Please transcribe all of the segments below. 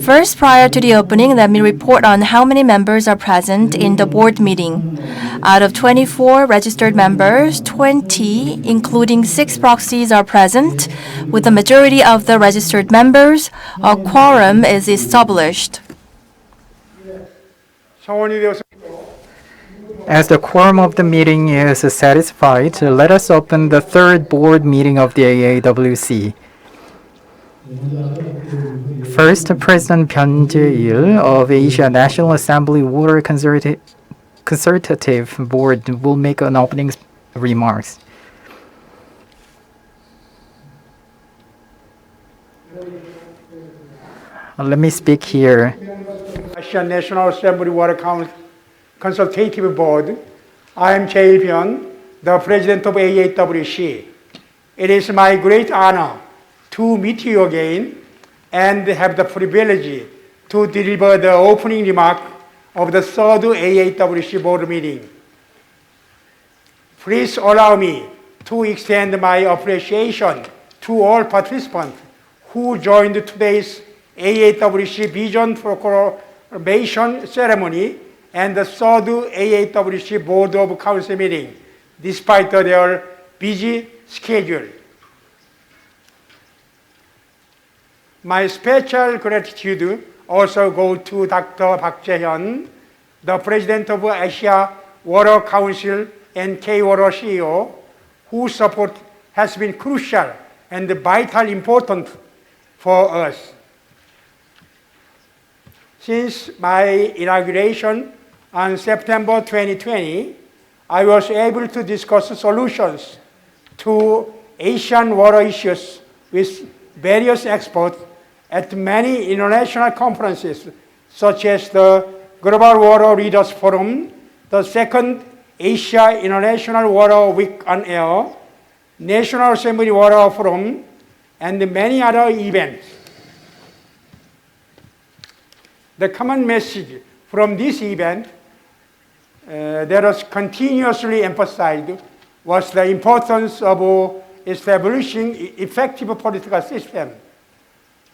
First, prior to the opening, let me report on how many members are present in the board meeting. Out of 24 registered members, 20, including 6 proxies, are present. With the majority of the registered members, a quorum is established. As the quorum of the meeting is satisfied, let us open the third board meeting of the AAWC. First, President Byun Jae-il of Asia National Assembly Water Consultative Board will make an opening remarks. Let me speak here. Asia National Assembly Water Consultative Board. I am Jae Byun, the President of AAWC. It is my great honor to meet you again and have the privilege to deliver the opening remark of the third AAWC Board Meeting. Please allow me to extend my appreciation to all participants who joined today's AAWC Vision Proclamation Ceremony and the third AAWC Board of Council meeting, despite their busy schedule. My special gratitude also goes to Dr. Park Jae-hyun, the President of Asia Water Council and K-Water CEO, whose support has been crucial and vitally important for us. Since my inauguration on September 2020, I was able to discuss solutions to Asian water issues with various experts at many international conferences, such as the Global Water Leaders Forum, the second Asia International Water Week on Air, National Assembly Water Forum, and many other events. The common message from this event that was continuously emphasized was the importance of establishing effective political system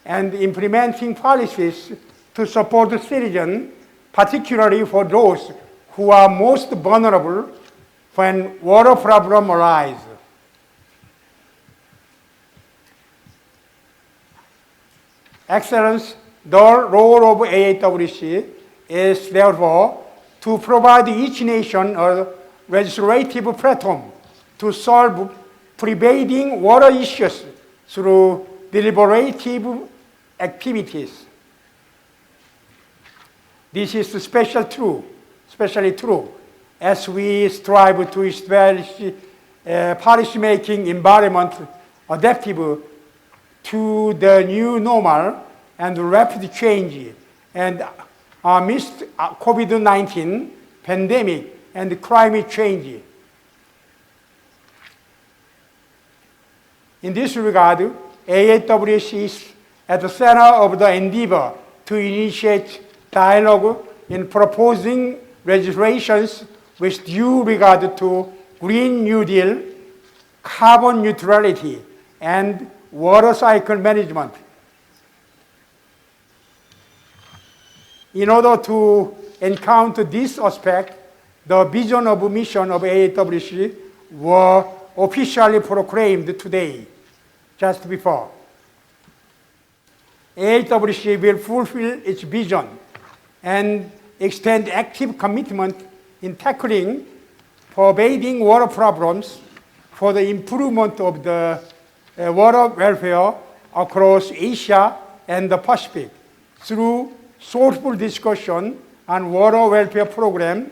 and implementing policies to support the citizens, particularly for those who are most vulnerable when water problems arise. Excellence, the role of AAWC is therefore to provide each nation a legislative platform to solve prevailing water issues through deliberative activities. This is especially true as we strive to establish a policy-making environment adaptive to the new normal and rapid change and amidst COVID-19 pandemic and climate change. In this regard, AAWC is at the center of the endeavor to initiate dialogue in proposing legislations with due regard to Green New Deal, carbon neutrality, and water cycle management. In order to encounter this aspect, the vision of mission of AAWC were officially proclaimed today, just before. AAWC will fulfill its vision and extend active commitment in tackling pervading water problems for the improvement of the water welfare across Asia and the Pacific through thoughtful discussion on water welfare program,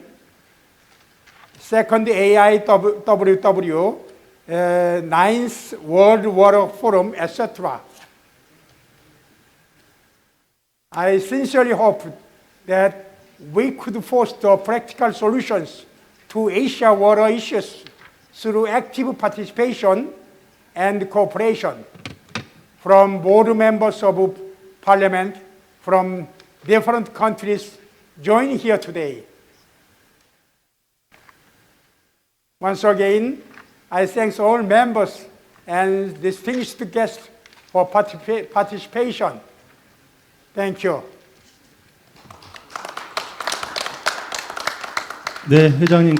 second AIWW, ninth World Water Forum, etc. I sincerely hope that we could foster practical solutions to Asia water issues through active participation and cooperation from board members of parliament from different countries joining here today. Once again, I thank all members and distinguished guests for participation Thank you. 네, 회장님.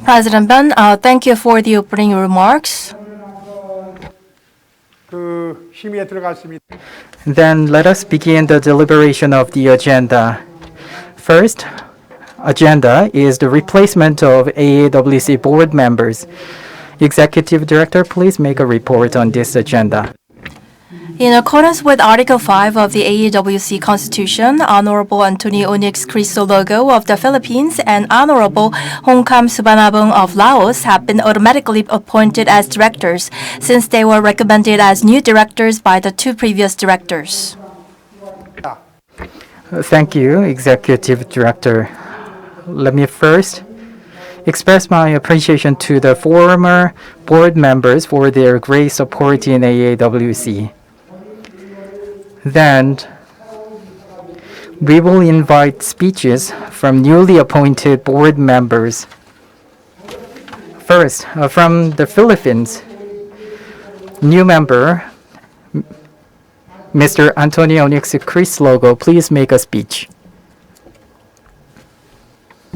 President Ben, thank you for the opening remarks. 그 심의에 들어갔습니다. Then let us begin the deliberation of the agenda. First, agenda is the replacement of AAWC board members. Executive Director, please make a report on this agenda. In accordance with Article 5 of the AAWC Constitution, Honorable Anthony Onyx Crisologo of the Philippines and Honorable Hongkam Subanabong of Laos have been automatically appointed as directors since they were recommended as new directors by the two previous directors. Thank you, Executive Director. Let me first express my appreciation to the former board members for their great support in AAWC. Then, we will invite speeches from newly appointed board members. First, from the Philippines, new member, Mr. Antonio Onyx Crisologo, please make a speech.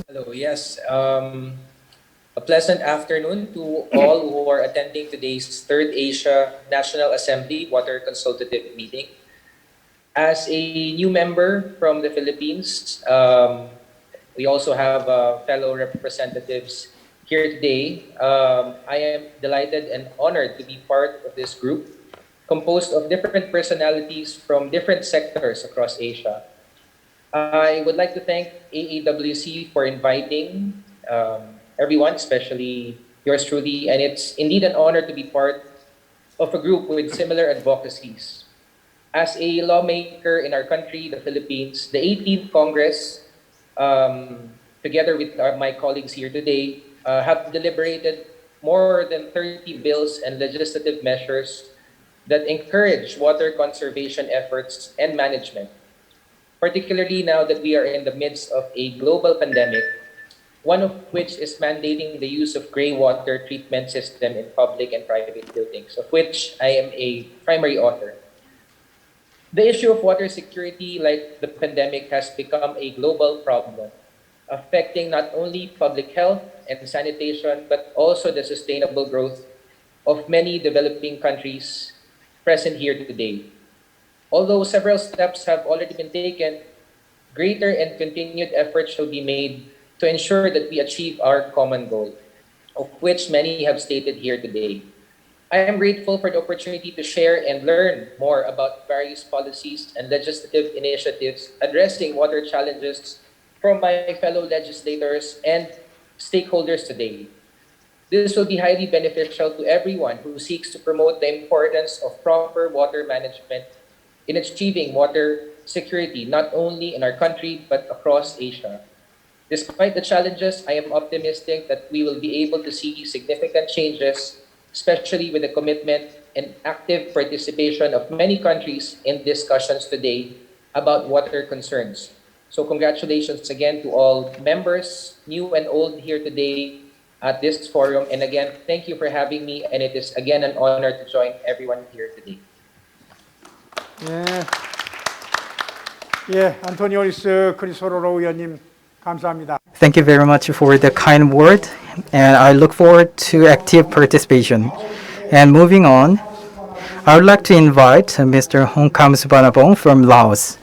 Hello, yes. A pleasant afternoon to all who are attending today's Third Asia National Assembly Water Consultative Meeting. As a new member from the Philippines, we also have fellow representatives here today. I am delighted and honored to be part of this group composed of different personalities from different sectors across Asia. I would like to thank AAWC for inviting everyone, especially yours truly, and it's indeed an honor to be part of a group with similar advocacies. As a lawmaker in our country, the Philippines, the 18th Congress, together with my colleagues here today, have deliberated more than 30 bills and legislative measures that encourage water conservation efforts and management. Particularly now that we are in the midst of a global pandemic, one of which is mandating the use of gray water treatment system in public and private buildings, of which I am a primary author. The issue of water security, like the pandemic, has become a global problem, affecting not only public health and sanitation, but also the sustainable growth of many developing countries present here today. Although several steps have already been taken, greater and continued efforts shall be made to ensure that we achieve our common goal, of which many have stated here today. I am grateful for the opportunity to share and learn more about various policies and legislative initiatives addressing water challenges from my fellow legislators and stakeholders today. This will be highly beneficial to everyone who seeks to promote the importance of proper water management in achieving water security, not only in our country, but across Asia. Despite the challenges, I am optimistic that we will be able to see significant changes, especially with the commitment and active participation of many countries in discussions today about water concerns. So congratulations again to all members, new and old, here today at this forum. And again, thank you for having me, and it is again an honor to join everyone here today. 예, 안토니오리스 크리소로로 의원님 감사합니다. Thank you very much for the kind word, and I look forward to active participation. And moving on, I would like to invite Mr. Hongkam Subanabong from Laos.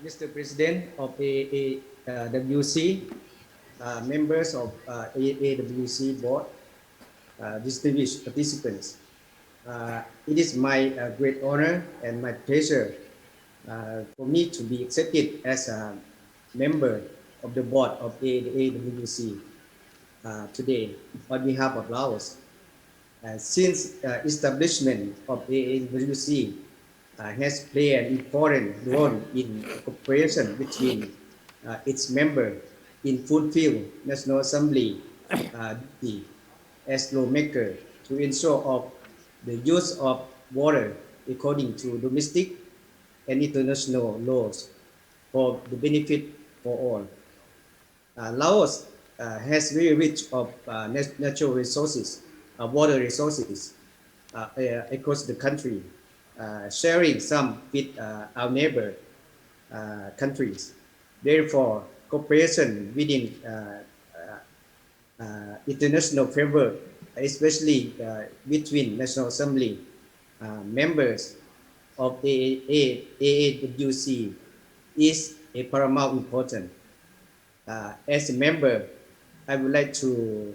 Mr. President of AAWC, members of AAWC Board, distinguished participants. It is my great honor and my pleasure for me to be accepted as a member of the board of AAWC today on behalf of Laos. Since establishment of AAWC has played an important role in cooperation between its members in fulfill National Assembly duty as lawmaker to ensure of the use of water according to domestic and international laws for the benefit for all. Laos has very rich of natural resources, water resources across the country. sharing some with our neighbor countries. Therefore, cooperation within international framework, especially between National Assembly members of AAWC, is a paramount important. As a member, I would like to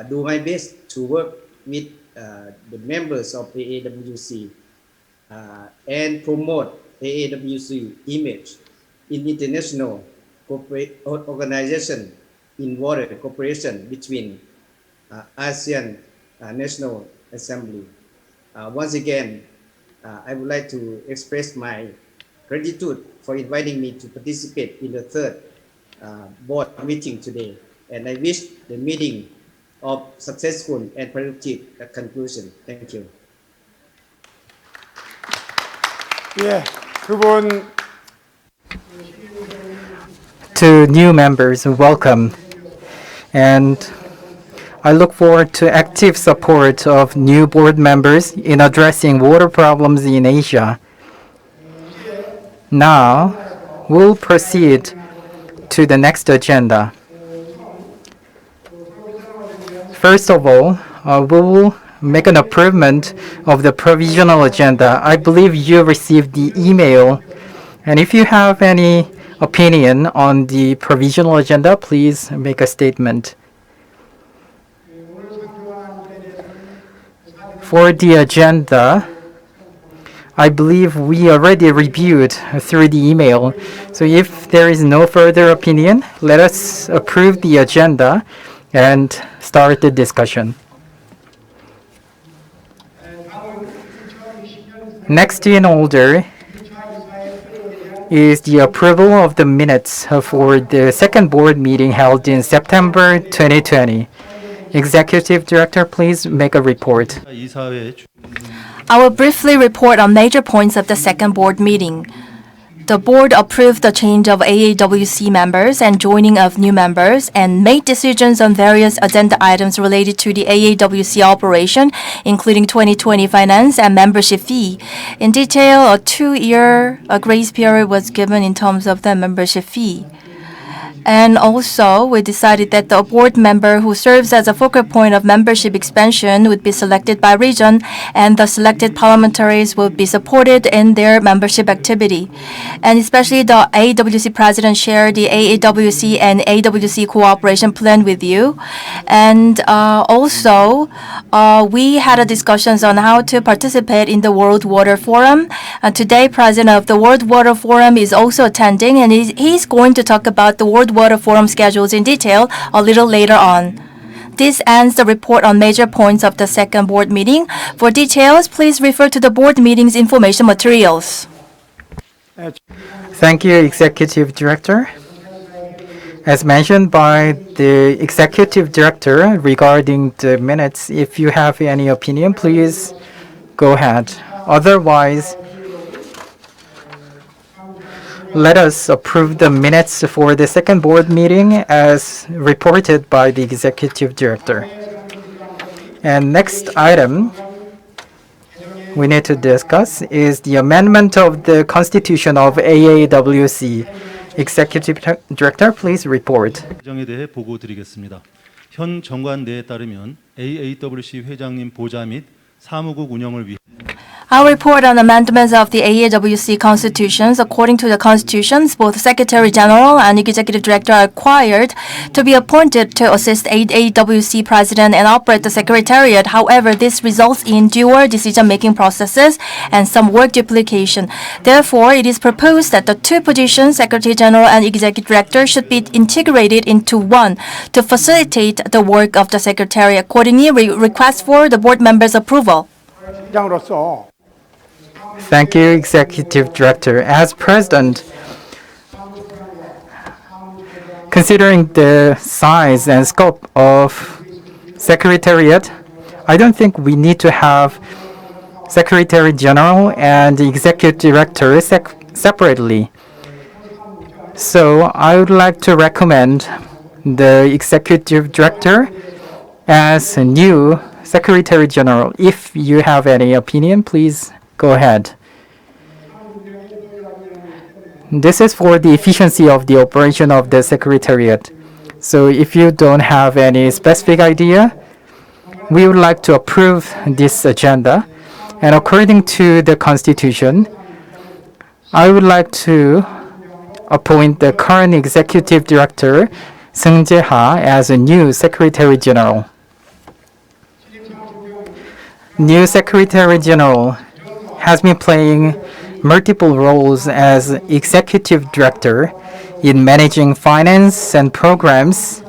do my best to work with the members of AAWC and promote AAWC image in international organization in water cooperation between ASEAN National Assembly. Once again, I would like to express my gratitude for inviting me to participate in the third board meeting today. And I wish the meeting of successful and productive conclusion. Thank you. 예, 두 분 To new members, welcome. And I look forward to active support of new board members in addressing water problems in Asia. Now, we'll proceed to the next agenda. First of all, we will make an improvement of the provisional agenda. I believe you received the email, and if you have any opinion on the provisional agenda, please make a statement. For the agenda, I believe we already reviewed through the email. So if there is no further opinion, let us approve the agenda and start the discussion. Next in order is the approval of the minutes for the second board meeting held in September 2020. Executive Director, please make a report. I will briefly report on major points of the second board meeting. The board approved the change of AAWC members and joining of new members and made decisions on various agenda items related to the AAWC operation, including 2020 finance and membership fee. In detail, a 2-year grace period was given in terms of the membership fee. And also, we decided that the board member who serves as a focal point of membership expansion would be selected by region, and the selected parliamentaries will be supported in their membership activity. And especially the AAWC president shared the AAWC and AWC cooperation plan with you. And also, we had a discussions on how to participate in the World Water Forum. Today, president of the World Water Forum is also attending, and he's going to talk about the World Water Forum schedules in detail a little later on. This ends the report on major points of the second board meeting. For details, please refer to the board meeting's information materials. Thank you, Executive Director. As mentioned by the Executive Director regarding the minutes, if you have any opinion, please go ahead. Otherwise, let us approve the minutes for the second board meeting as reported by the Executive Director. And next item we need to discuss is the amendment of the Constitution of AAWC. Executive Director, please report. 규정에 대해 보고드리겠습니다. 현 정관대에 따르면 AAWC 회장님 보좌 및 사무국 운영을 위해 I'll report on amendments of the AAWC constitutions. According to the constitutions, both Secretary General and Executive Director are required to be appointed to assist AAWC President and operate the Secretariat. However, this results in dual decision-making processes and some work duplication. Therefore, it is proposed that the two positions, Secretary General and Executive Director, should be integrated into one to facilitate the work of the Secretariat. Accordingly, we request for the board members' approval. 장으로서 Thank you, Executive Director. As President, considering the size and scope of Secretariat, I don't think we need to have Secretary General and Executive Director separately. So I would like to recommend the Executive Director as a new Secretary General. If you have any opinion, please Go ahead. This is for the efficiency of the operation of the Secretariat. So if you don't have any specific idea, we would like to approve this agenda. And according to the Constitution, I would like to appoint the current Executive Director, Seung Jae-ha, as a new Secretary General. New Secretary General has been playing multiple roles as Executive Director in managing finance and programs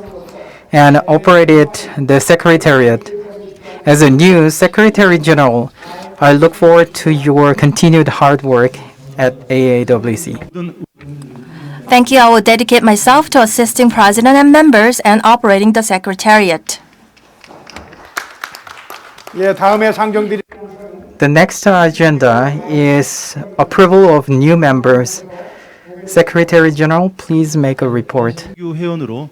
and operated the Secretariat. As a new Secretary General, I look forward to your continued hard work at AAWC. Thank you. I will dedicate myself to assisting President and members and operating the Secretariat. 예, 다음에 상정드리. The next agenda is approval of new members. Secretary General, please make a report. 유 회원으로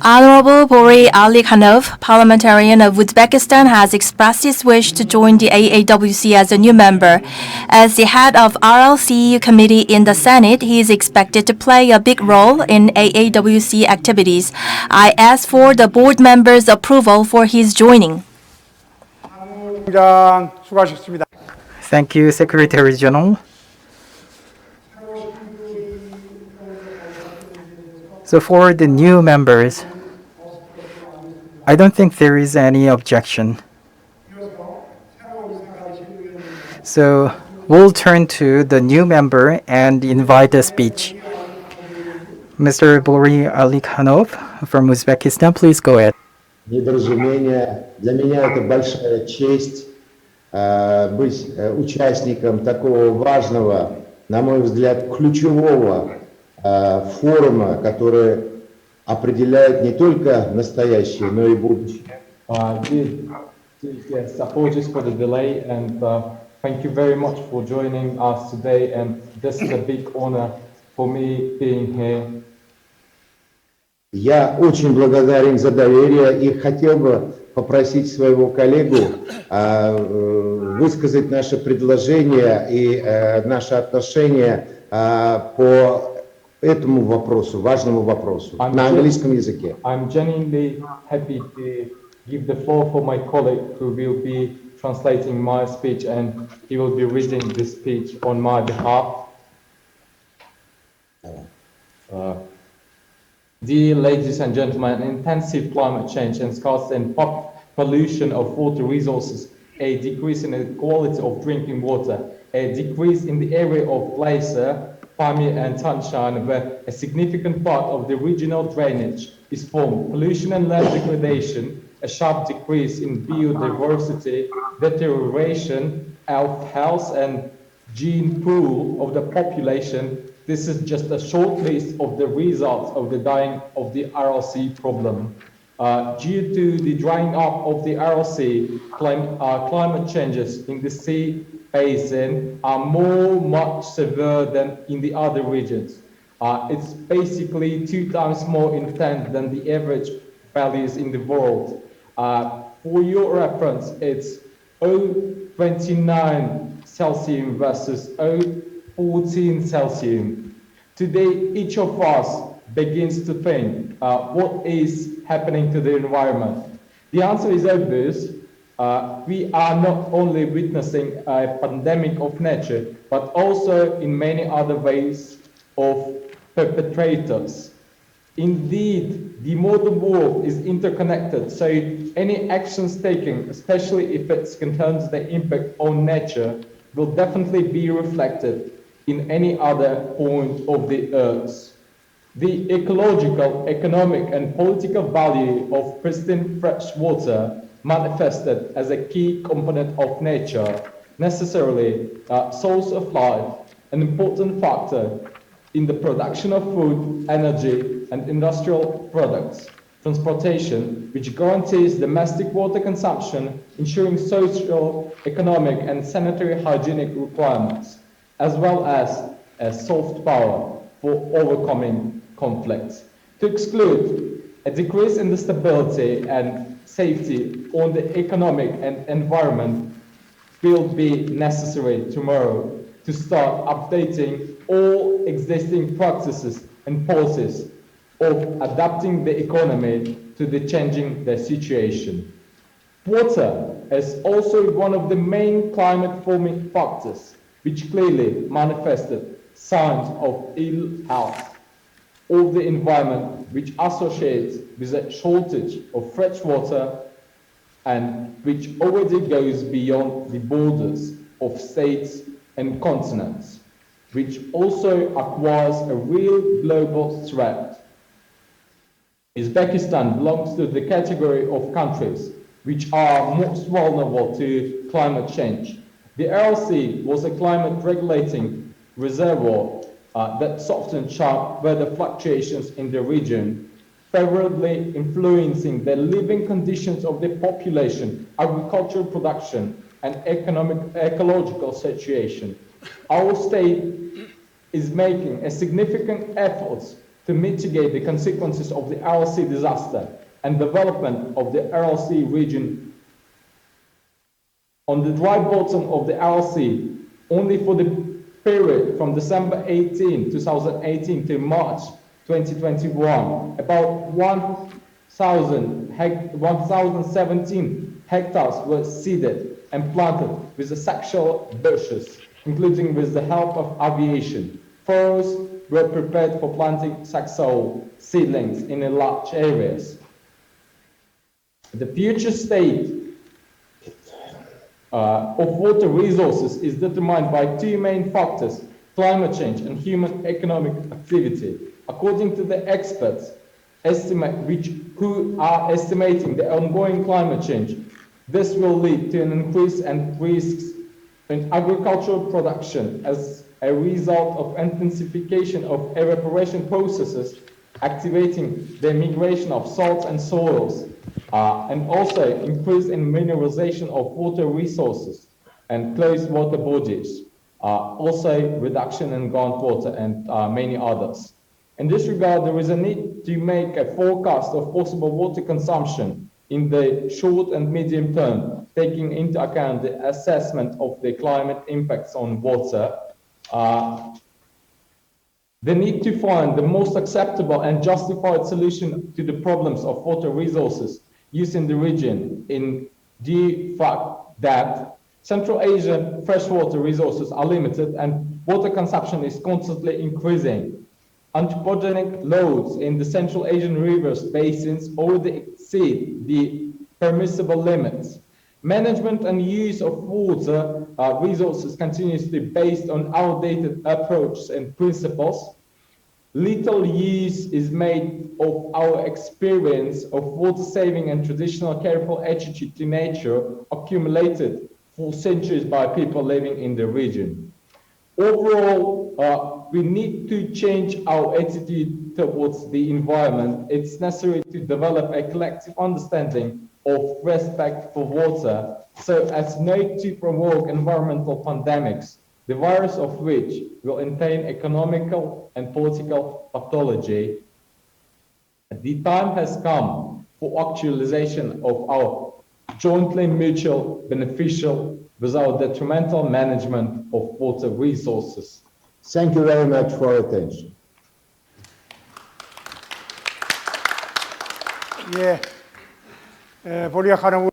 Honorable Bori Alikhanov, parliamentarian of Uzbekistan, has expressed his wish to join the AAWC as a new member. As the head of RLCU committee in the Senate, he is expected to play a big role in AAWC activities. I ask for the board members' approval for his joining. 장 수고하셨습니다. Thank you, Secretary General. So for the new members, I don't think there is any objection. So we'll turn to the new member and invite a speech. Mr. Bori Alikhanov from Uzbekistan, please go ahead. Недоразумение. Для меня это большая честь быть участником такого важного, на мой взгляд, ключевого форума, который определяет не только настоящее, но и будущее. Yes, apologies for the delay, and thank you very much for joining us today. And this is a big honor for me being here. Я очень благодарен за доверие и хотел бы попросить своего коллегу высказать наше предложение и наше отношение по этому вопросу, важному вопросу, на английском языке. I'm genuinely happy to give the floor for my colleague who will be translating my speech, and he will be reading this speech on my behalf. Dear ladies and gentlemen, intensive climate change and scarce and pollution of water resources, a decrease in the quality of drinking water, a decrease in the area of glacier, Pamir and Tanshan, where a significant part of the regional drainage is formed, pollution and land degradation, a sharp decrease in biodiversity, deterioration of health and gene pool of the population. This is just a short list of the results of the dying of the RLC problem. Due to the drying up of the RLC, climate changes in the sea basin are much severe than in the other regions. It's basically 2 times more intense than the average values in the world. For your reference, it's 0.29 Celsius versus 0.14 Celsius. Today, each of us begins to think, what is happening to the environment? The answer is obvious. We are not only witnessing a pandemic of nature, but also in many other ways of perpetrators. Indeed, the modern world is interconnected, so any actions taken, especially if it concerns the impact on nature, will definitely be reflected in any other point of the earth. The ecological, economic, and political value of pristine fresh water manifested as a key component of nature, necessarily a source of life, an important factor in the production of food, energy, and industrial products, transportation, which guarantees domestic water consumption, ensuring social, economic, and sanitary hygienic requirements, as well as a soft power for overcoming conflicts. To exclude a decrease in the stability and safety on the economic and environment will be necessary tomorrow to start updating all existing practices and policies of adapting the economy to the changing the situation. Water is also one of the main climate-forming factors, which clearly manifested signs of ill health of the environment, which associates with a shortage of fresh water and which already goes beyond the borders of states and continents, which also acquires a real global threat. Uzbekistan belongs to the category of countries which are most vulnerable to climate change. The RLC was a climate regulating reservoir that softened sharp weather fluctuations in the region, favorably influencing the living conditions of the population, agricultural production, and ecological situation. Our state is making a significant effort to mitigate the consequences of the RLC disaster and development of the RLC region. On the dry bottom of the RLC, only for the period from December 2018 to March 2021, about 1,017 hectares were seeded and planted with the sexual bushes, including with the help of aviation. Furrows were prepared for planting saxaul seedlings in large areas. The future state of water resources is determined by two main factors: climate change and human economic activity. According to the experts who are estimating the ongoing climate change, this will lead to an increase in risks in agricultural production as a result of intensification of evaporation processes, activating the migration of salts and soils, and also increase in mineralization of water resources and closed water bodies, also reduction in groundwater and many others. In this regard, there is a need to make a forecast of possible water consumption in the short and medium term, taking into account the assessment of the climate impacts on water. The need to find the most acceptable and justified solution to the problems of water resources used in the region, in the fact that Central Asian freshwater resources are limited and water consumption is constantly increasing. Anthropogenic loads in the Central Asian rivers basins already exceed the permissible limits. Management and use of water resources continues to be based on outdated approaches and principles. Little use is made of our experience of water saving and traditional careful attitude to nature accumulated for centuries by people living in the region. Overall, we need to change our attitude towards the environment. It's necessary to develop a collective understanding of respect for water so as not to provoke environmental pandemics, the virus of which will entail economical and political pathology. The time has come for actualization of our jointly mutual beneficial without detrimental management of water resources. Thank you very much for your attention. 예, 보리아카노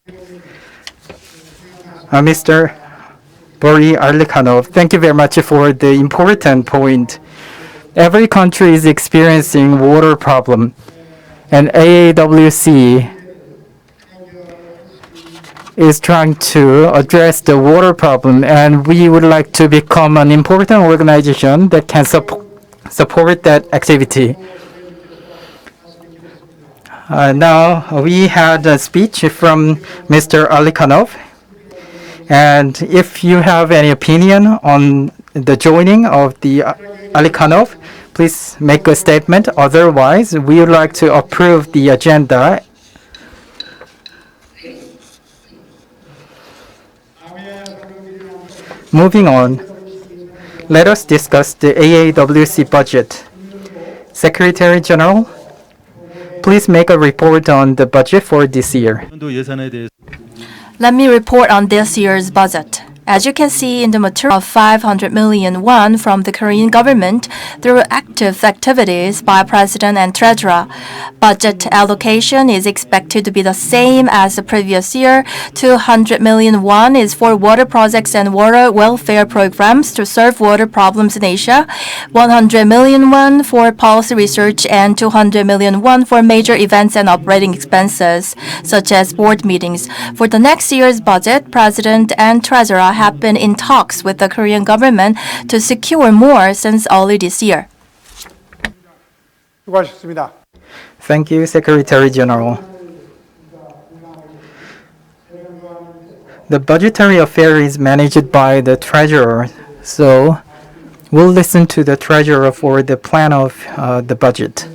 Mr. Bori Arlikhanov, thank you very much for the important point. Every country is experiencing water problem, and AAWC is trying to address the water problem, and we would like to become an important organization that can support that activity. Now, we had a speech from Mr. Arlikhanov, and if you have any opinion on the joining of the Arlikhanov, please make a statement. Otherwise, we would like to approve the agenda. Moving on, let us discuss the AAWC budget. Secretary General, please make a report on the budget for this year. 연도 예산에 대해서 Let me report on this year's budget. As you can see in the material, of 500 million won from the Korean government through active activities by President and Treasurer. Budget allocation is expected to be the same as the previous year. 200 million won is for water projects and water welfare programs to serve water problems in Asia. 100 million won for policy research and 200 million won for major events and operating expenses, such as board meetings. For the next year's budget, President and Treasurer have been in talks with the Korean government to secure more since early this year. 수고하셨습니다. Thank you, Secretary General. The budgetary affair is managed by the Treasurer, so we'll listen to the Treasurer for the plan of the budget.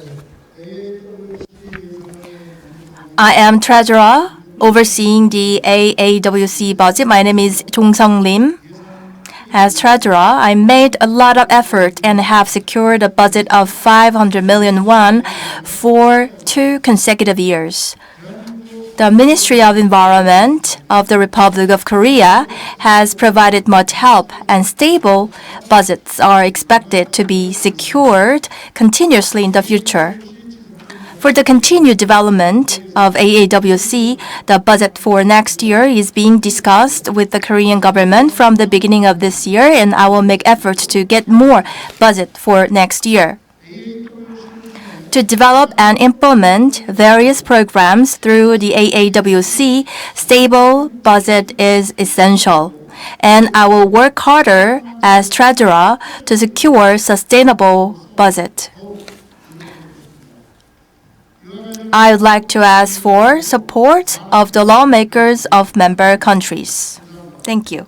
I am Treasurer overseeing the AAWC budget. My name is Jong Sung Lim. As Treasurer, I made a lot of effort and have secured a budget of 500 million won for 2 consecutive years. The Ministry of Environment of the Republic of Korea has provided much help, and stable budgets are expected to be secured continuously in the future. For the continued development of AAWC, the budget for next year is being discussed with the Korean government from the beginning of this year, and I will make efforts to get more budget for next year. To develop and implement various programs through the AAWC, stable budget is essential, and I will work harder as Treasurer to secure sustainable budget. I would like to ask for support of the lawmakers of member countries. Thank you.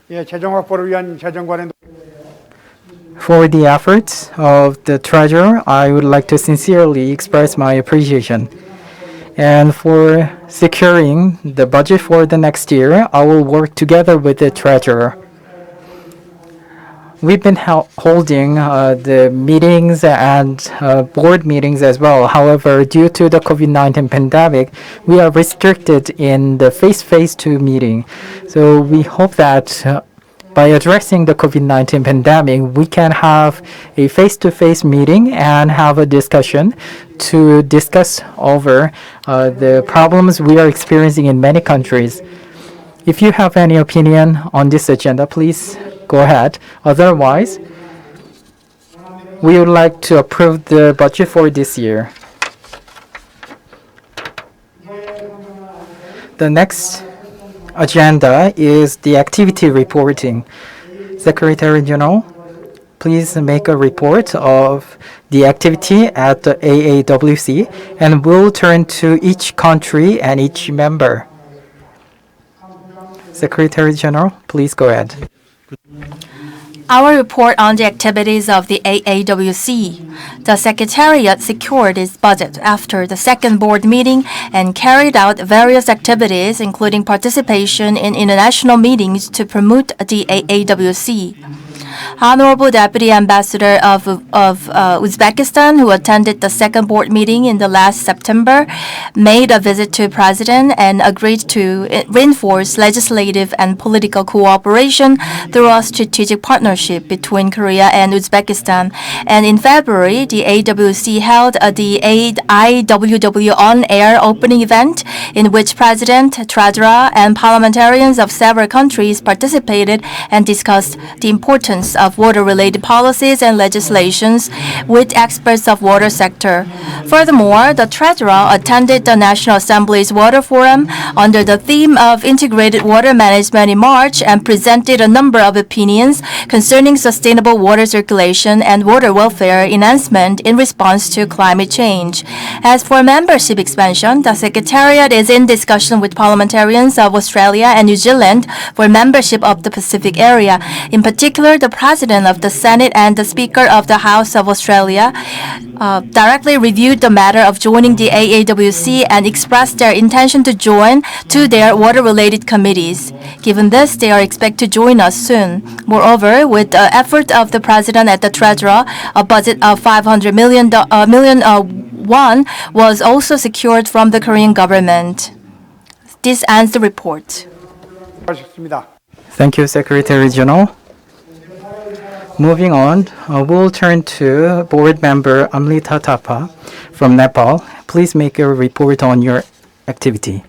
예, 재정 확보를 위한 재정관의 For the efforts of the Treasurer, I would like to sincerely express my appreciation. And for securing the budget for the next year, I will work together with the Treasurer. We've been holding the meetings and board meetings as well. However, due to the COVID-19 pandemic, we are restricted in the face-to-face meeting. So we hope that by addressing the COVID-19 pandemic, we can have a face-to-face meeting and have a discussion to discuss over the problems we are experiencing in many countries. If you have any opinion on this agenda, please go ahead. Otherwise, we would like to approve the budget for this year. The next agenda is the activity reporting. Secretary General, please make a report of the activity at the AAWC, and we'll turn to each country and each member. Secretary General, please go ahead. Our report on the activities of the AAWC. The Secretariat secured its budget after the second board meeting and carried out various activities, including participation in international meetings to promote the AAWC. Honorable Deputy Ambassador of Uzbekistan, who attended the second board meeting in the last September, made a visit to President and agreed to reinforce legislative and political cooperation through a strategic partnership between Korea and Uzbekistan. And in February, the AWC held the IWW on-air opening event in which President, Treasurer, and parliamentarians of several countries participated and discussed the importance of water-related policies and legislations with experts of water sector. Furthermore, the Treasurer attended the National Assembly's Water Forum under the theme of integrated water management in March and presented a number of opinions concerning sustainable water circulation and water welfare enhancement in response to climate change. As for membership expansion, the Secretariat is in discussion with parliamentarians of Australia and New Zealand for membership of the Pacific area. In particular, the President of the Senate and the Speaker of the House of Australia directly reviewed the matter of joining the AAWC and expressed their intention to join to their water-related committees. Given this, they are expected to join us soon. Moreover, with the effort of the President and the Treasurer, a budget of 500 million won was also secured from the Korean government. This ends the report. 하셨습니다. Thank you, Secretary General. Moving on, we'll turn to Board Member Amrita Thapa from Nepal. Please make a report on your activity.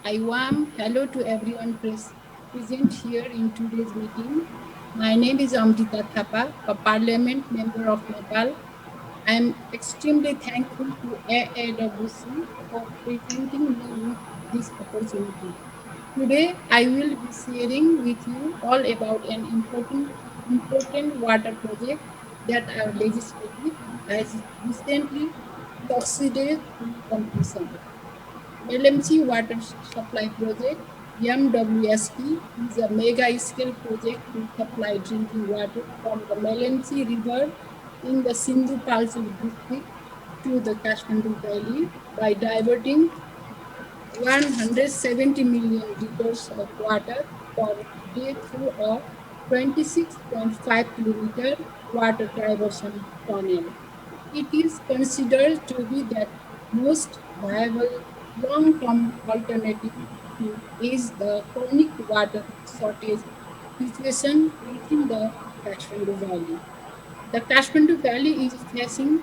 I warm hello to everyone present here in today's meeting. My name is Amrita Thapa, a Parliament member of Nepal. I am extremely thankful to AAWC for presenting me with this opportunity. Today, I will be sharing with you all about an important water project that our legislature has recently succeeded in completion. LMC Water Supply Project, MWSP, is a mega-scale project to supply drinking water from the Melanchi River in the Sindhu Palsy district to the Kathmandu Valley by diverting 170 million liters of water per day through a 26.5 kilometer water diversion tunnel. It is considered to be the most viable long-term alternative to ease the chronic water shortage situation within the Kathmandu Valley. The Kathmandu Valley is facing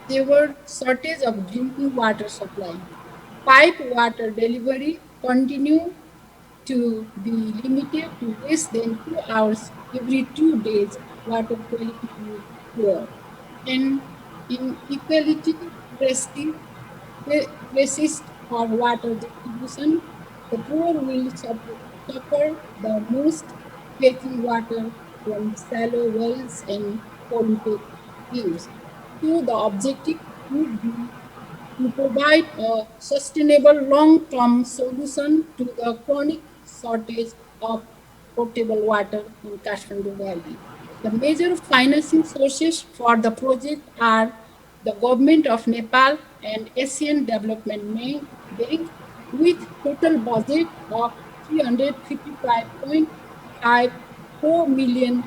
severe shortage of drinking water supply. Pipe water delivery continue to be limited to less than 2 hours every 2 days. Water quality is poor. And inequality persist for water distribution. The poor will suffer the most, taking water from shallow wells and polluted fields. So the objective would be to provide a sustainable long-term solution to the chronic shortage of potable water in Kathmandu Valley. The major financing sources for the project are the government of Nepal and Asian Development Bank with total budget of $355.54 million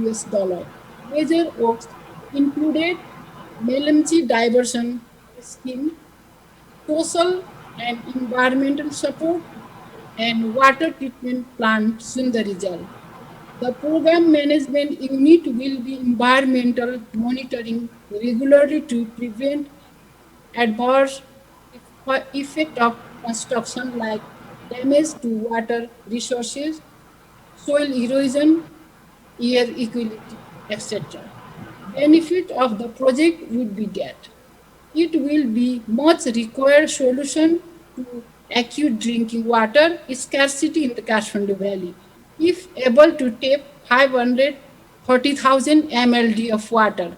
US dollar. Major works included Melanchi Diversion Scheme, social and environmental support, and water treatment plant Sundarijal. The program management unit will be environmental monitoring regularly to prevent adverse effect of construction like damage to water resources, soil erosion, air equality, etc. Benefit of the project would be that it will be much required solution to acute drinking water scarcity in the Kathmandu Valley. If able to tap 540,000 mld of water,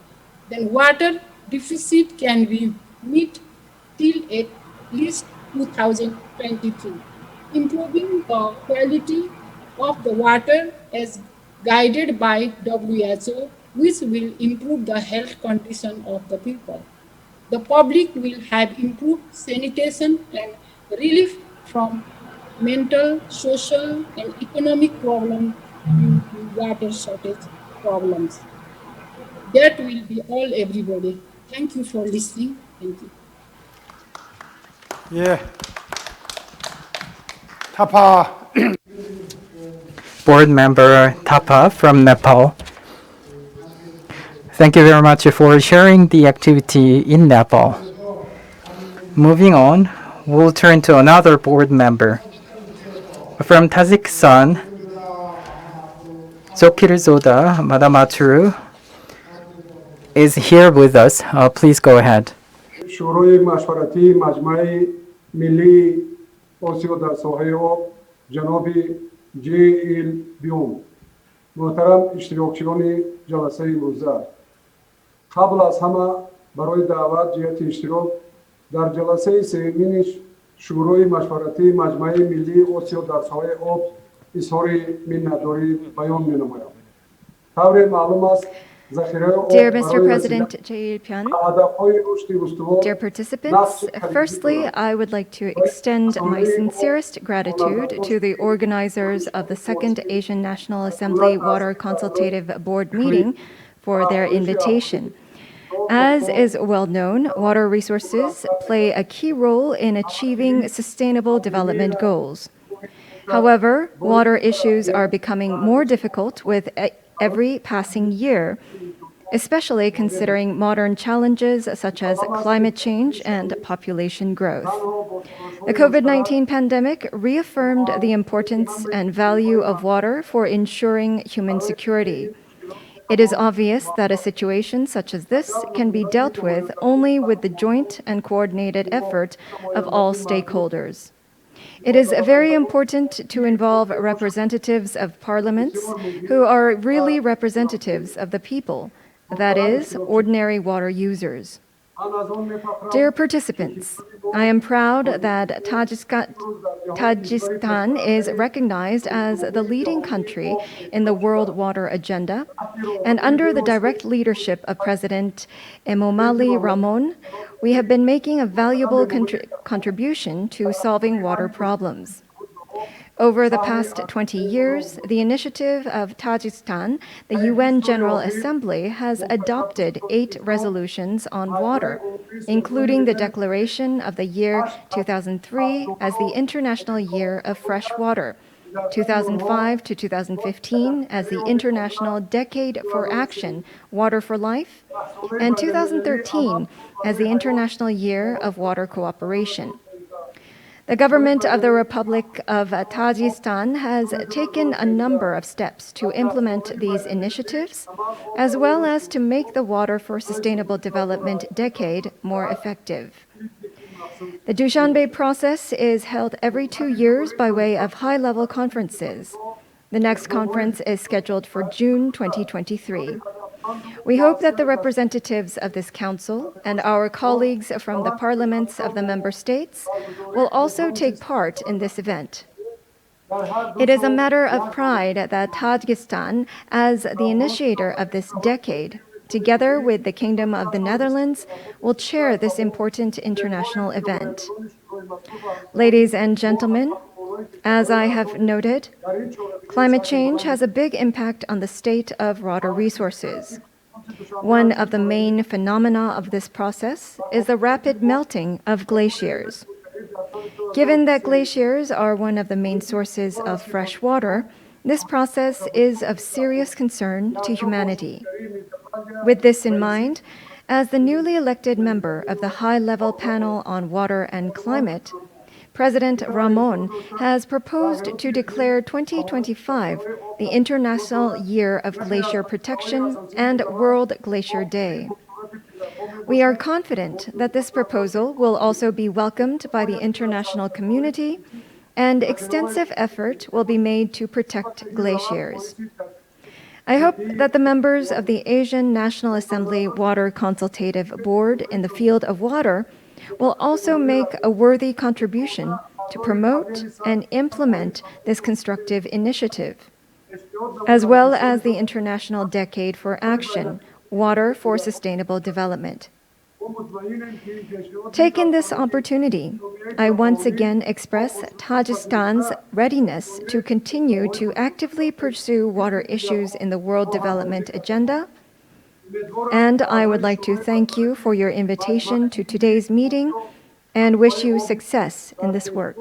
then water deficit can be met till at least 2023. Improving the quality of the water as guided by WHO, which will improve the health condition of the people. The public will have improved sanitation and relief from mental, social, and economic problems due to water shortage problems. That will be all, everybody. Thank you for listening. Thank you. 예. 타파 Board Member Thapa from Nepal. Thank you very much for sharing the activity in Nepal. Moving on, we'll turn to another board member. From Tajikistan, Zokirzoda Madamaturu is here with us. Please go ahead. شورای مشورتی مجمع ملی آسیا در ساحه آب جناب جی ایل بیوم محترم اشتراکچیان جلسه امروزه قبل از همه برای دعوت جهت اشتراک در جلسه سومین شورای مشورتی مجمع ملی آسیا در ساحه آب اظهار منتداری بیان می‌نمایم. طور معلوم است Dear Mr. President Jae Il-pyun, dear participants, firstly, I would like to extend my sincerest gratitude to the organizers of the Second Asian National Assembly Water Consultative Board Meeting for their invitation. As is well known, water resources play a key role in achieving sustainable development goals. However, water issues are becoming more difficult with every passing year, especially considering modern challenges such as climate change and population growth. The COVID-19 pandemic reaffirmed the importance and value of water for ensuring human security. It is obvious that a situation such as this can be dealt with only with the joint and coordinated effort of all stakeholders. It is very important to involve representatives of parliaments who are really representatives of the people, that is, ordinary water users. Dear participants, I am proud that Tajikistan is recognized as the leading country in the World Water Agenda, and under the direct leadership of President Emomali Rahmon, we have been making a valuable contribution to solving water problems. Over the past 20 years, the initiative of Tajikistan, the UN General Assembly, has adopted 8 resolutions on water, including the declaration of the year 2003 as the International Year of Fresh Water, 2005 to 2015 as the International Decade for Action, Water for Life, and 2013 as the International Year of Water Cooperation. The government of the Republic of Tajikistan has taken a number of steps to implement these initiatives, as well as to make the Water for Sustainable Development Decade more effective. The Dushanbe process is held every 2 years by way of high-level conferences. The next conference is scheduled for June 2023. We hope that the representatives of this council and our colleagues from the parliaments of the member states will also take part in this event. It is a matter of pride that Tajikistan, as the initiator of this decade, together with the Kingdom of the Netherlands, will chair this important international event. Ladies and gentlemen, as I have noted, climate change has a big impact on the state of water resources. One of the main phenomena of this process is the rapid melting of glaciers. Given that glaciers are one of the main sources of fresh water, this process is of serious concern to humanity. With this in mind, as the newly elected member of the High-Level Panel on Water and Climate, President Rahmon has proposed to declare 2025 the International Year of Glacier Protection and World Glacier Day. We are confident that this proposal will also be welcomed by the international community, and extensive effort will be made to protect glaciers. I hope that the members of the Asian National Assembly Water Consultative Board in the field of water will also make a worthy contribution to promote and implement this constructive initiative, as well as the International Decade for Action, Water for Sustainable Development. Taking this opportunity, I once again express Tajikistan's readiness to continue to actively pursue water issues in the World Development Agenda, and I would like to thank you for your invitation to today's meeting and wish you success in this work.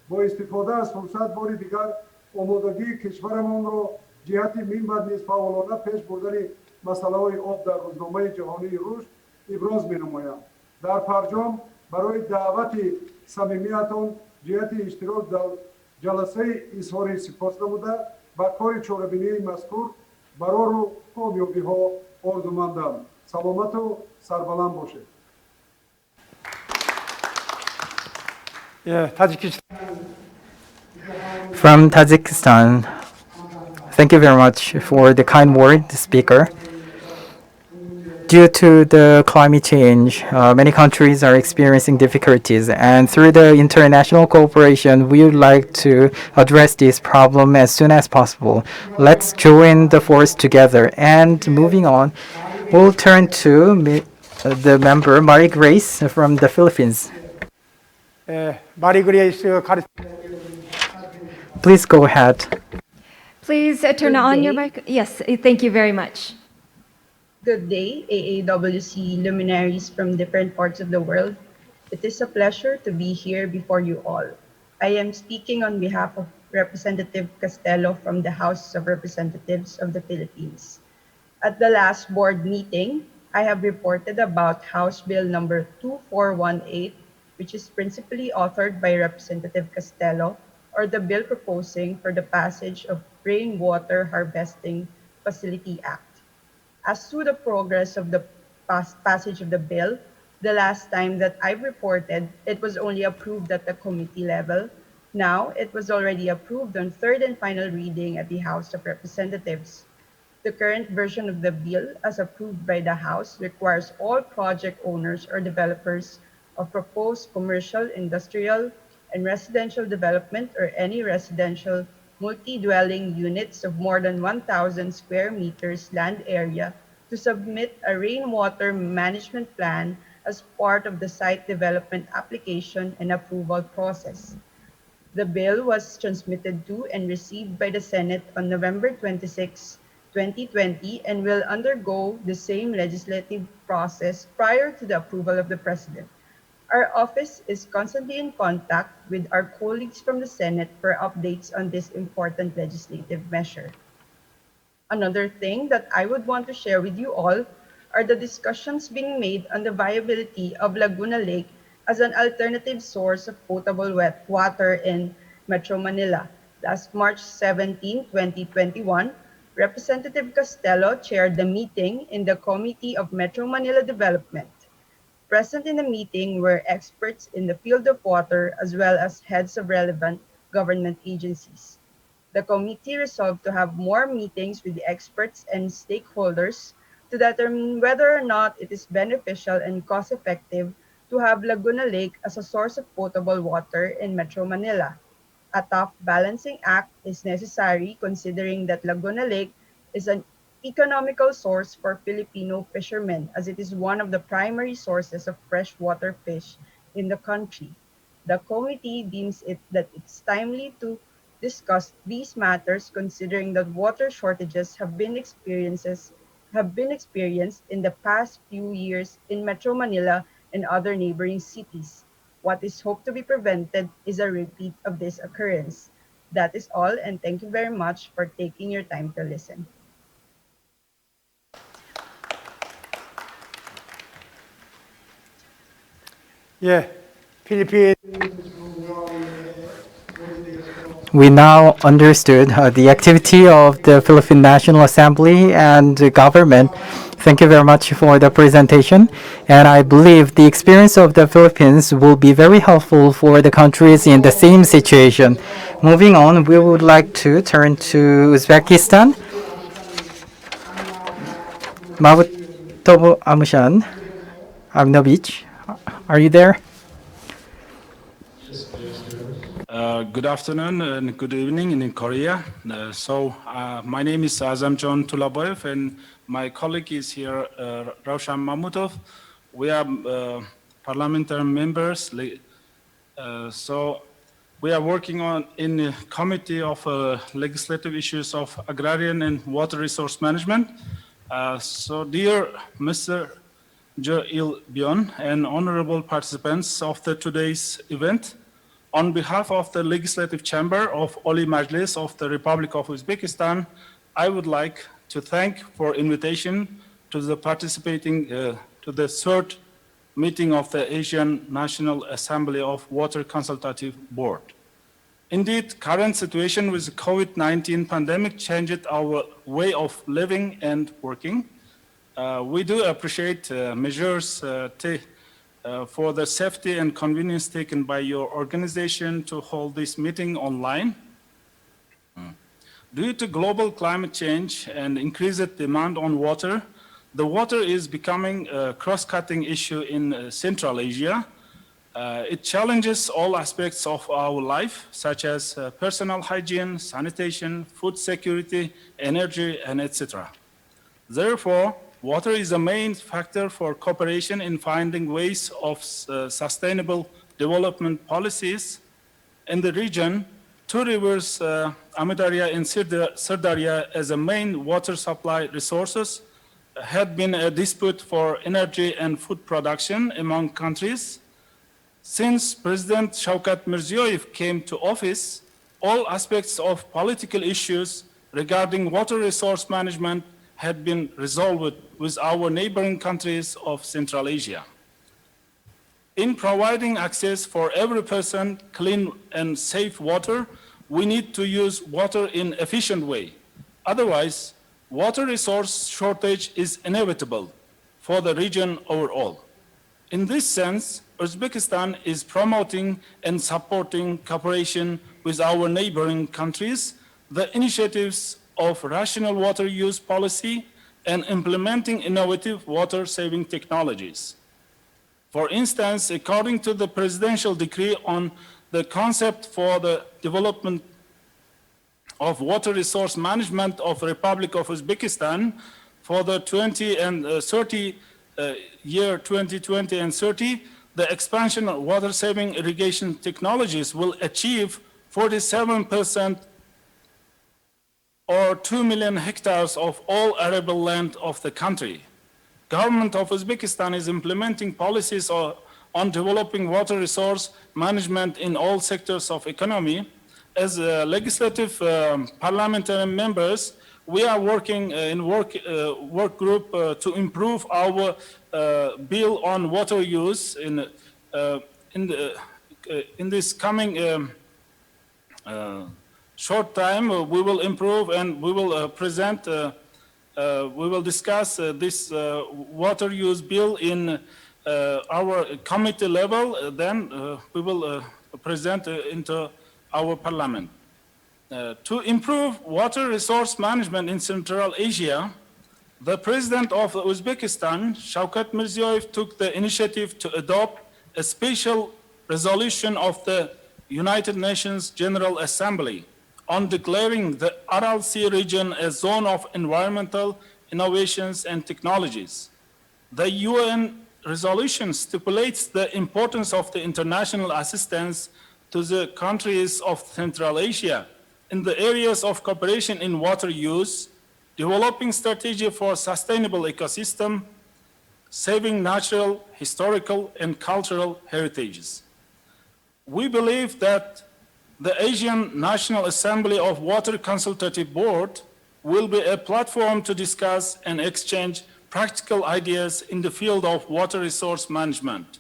با استفاده از فرصت بار دیگر آمادگی کشورمان را جهت میانبر نیز فعالانه پیش بردن مسئله آب در روزنامه جهانی رشد ابراز می‌نمایم. در پرجام برای دعوت صمیمیتان جهت اشتراک در جلسه اظهار سپاس نموده با کار چاره‌بینی مذکور برای کامیابی‌ها آرزومندم. سلامت و سربلند باشید. From Tajikistan, thank you very much for the kind word, Speaker. Due to the climate change, many countries are experiencing difficulties, and through the international cooperation, we would like to address this problem as soon as possible. Let's join the force together. And moving on, we'll turn to the member, Marie Grace from the Philippines. 마리그레이스 가르 Please go ahead. Please turn on your mic. Yes, thank you very much. Good day, AAWC luminaries from different parts of the world. It is a pleasure to be here before you all. I am speaking on behalf of Representative Castelo from the House of Representatives of the Philippines. At the last board meeting, I have reported about House Bill number 2418, which is principally authored by Representative Castelo, or the bill proposing for the passage of Rainwater Harvesting Facility Act. As to the progress of the passage of the bill, the last time that I reported, it was only approved at the committee level. Now, it was already approved on third and final reading at the House of Representatives. The current version of the bill, as approved by the House, requires all project owners or developers of proposed commercial, industrial, and residential development or any residential multi-dwelling units of more than 1,000 square meters land area to submit a rainwater management plan as part of the site development application and approval process. The bill was transmitted to and received by the Senate on November 26, 2020, and will undergo the same legislative process prior to the approval of the President. Our office is constantly in contact with our colleagues from the Senate for updates on this important legislative measure. Another thing that I would want to share with you all are the discussions being made on the viability of Laguna Lake as an alternative source of potable wet water in Metro Manila. Last March 17, 2021, Representative Castelo chaired the meeting in the Committee of Metro Manila Development. Present in the meeting were experts in the field of water as well as heads of relevant government agencies. The committee resolved to have more meetings with the experts and stakeholders to determine whether or not it is beneficial and cost-effective to have Laguna Lake as a source of potable water in Metro Manila. A tough balancing act is necessary considering that Laguna Lake is an economical source for Filipino fishermen as it is one of the primary sources of freshwater fish in the country. The committee deems that it's timely to discuss these matters considering that water shortages have been experienced in the past few years in Metro Manila and other neighboring cities. What is hoped to be prevented is a repeat of this occurrence. That is all, and thank you very much for taking your time to listen. 예, 필리핀 We now understood the activity of the Philippine National Assembly and the government. Thank you very much for the presentation. And I believe the experience of the Philippines will be very helpful for the countries in the same situation. Moving on, we would like to turn to Uzbekistan. Mavutov Amushan Arnovich, are you there? Good afternoon and good evening in Korea. My name is Azam John Tulaboyev and my colleague is here, Raushan Mamutov. We are parliamentary members. We are working in the Committee of Legislative Issues of Agrarian and Water Resource Management. Dear Mr. Jo Il Byon and honorable participants of today's event, on behalf of the Legislative Chamber of Oli Majlis of the Republic of Uzbekistan, I would like to thank for invitation to the participating to the third meeting of the Asian National Assembly of Water Consultative Board. Indeed, current situation with the COVID-19 pandemic changed our way of living and working. We do appreciate measures for the safety and convenience taken by your organization to hold this meeting online. Due to global climate change and increased demand on water, the water is becoming a cross-cutting issue in Central Asia. It challenges all aspects of our life, such as personal hygiene, sanitation, food security, energy, and etc. Therefore, water is a main factor for cooperation in finding ways of sustainable development policies in the region. Two rivers, Amudarya and Sirdarya, as a main water supply resources, had been a dispute for energy and food production among countries. Since President Shavkat Mirziyoyev came to office, all aspects of political issues regarding water resource management had been resolved with our neighboring countries of Central Asia. In providing access for every person clean and safe water, we need to use water in an efficient way. Otherwise, water resource shortage is inevitable for the region overall. In this sense, Uzbekistan is promoting and supporting cooperation with our neighboring countries, the initiatives of rational water use policy, and implementing innovative water-saving technologies. For instance, according to the presidential decree on the concept for the development of water resource management of the Republic of Uzbekistan for the 2020 and 30, the expansion of water-saving irrigation technologies will achieve 47% or 2 million hectares of all arable land of the country. Government of Uzbekistan is implementing policies on developing water resource management in all sectors of economy. As legislative parliamentary members, we are working in work group to improve our bill on water use in this coming short time. We will improve and we will present. We will discuss this water use bill in our committee level. Then we will present into our parliament. To improve water resource management in Central Asia, the President of Uzbekistan, Shavkat Mirziyoyev, took the initiative to adopt a special resolution of the United Nations General Assembly on declaring the Aral Sea region a zone of environmental innovations and technologies. The UN resolution stipulates the importance of the international assistance to the countries of Central Asia in the areas of cooperation in water use, developing strategy for sustainable ecosystem, saving natural, historical, and cultural heritages. We believe that the Asian National Assembly of Water Consultative Board will be a platform to discuss and exchange practical ideas in the field of water resource management.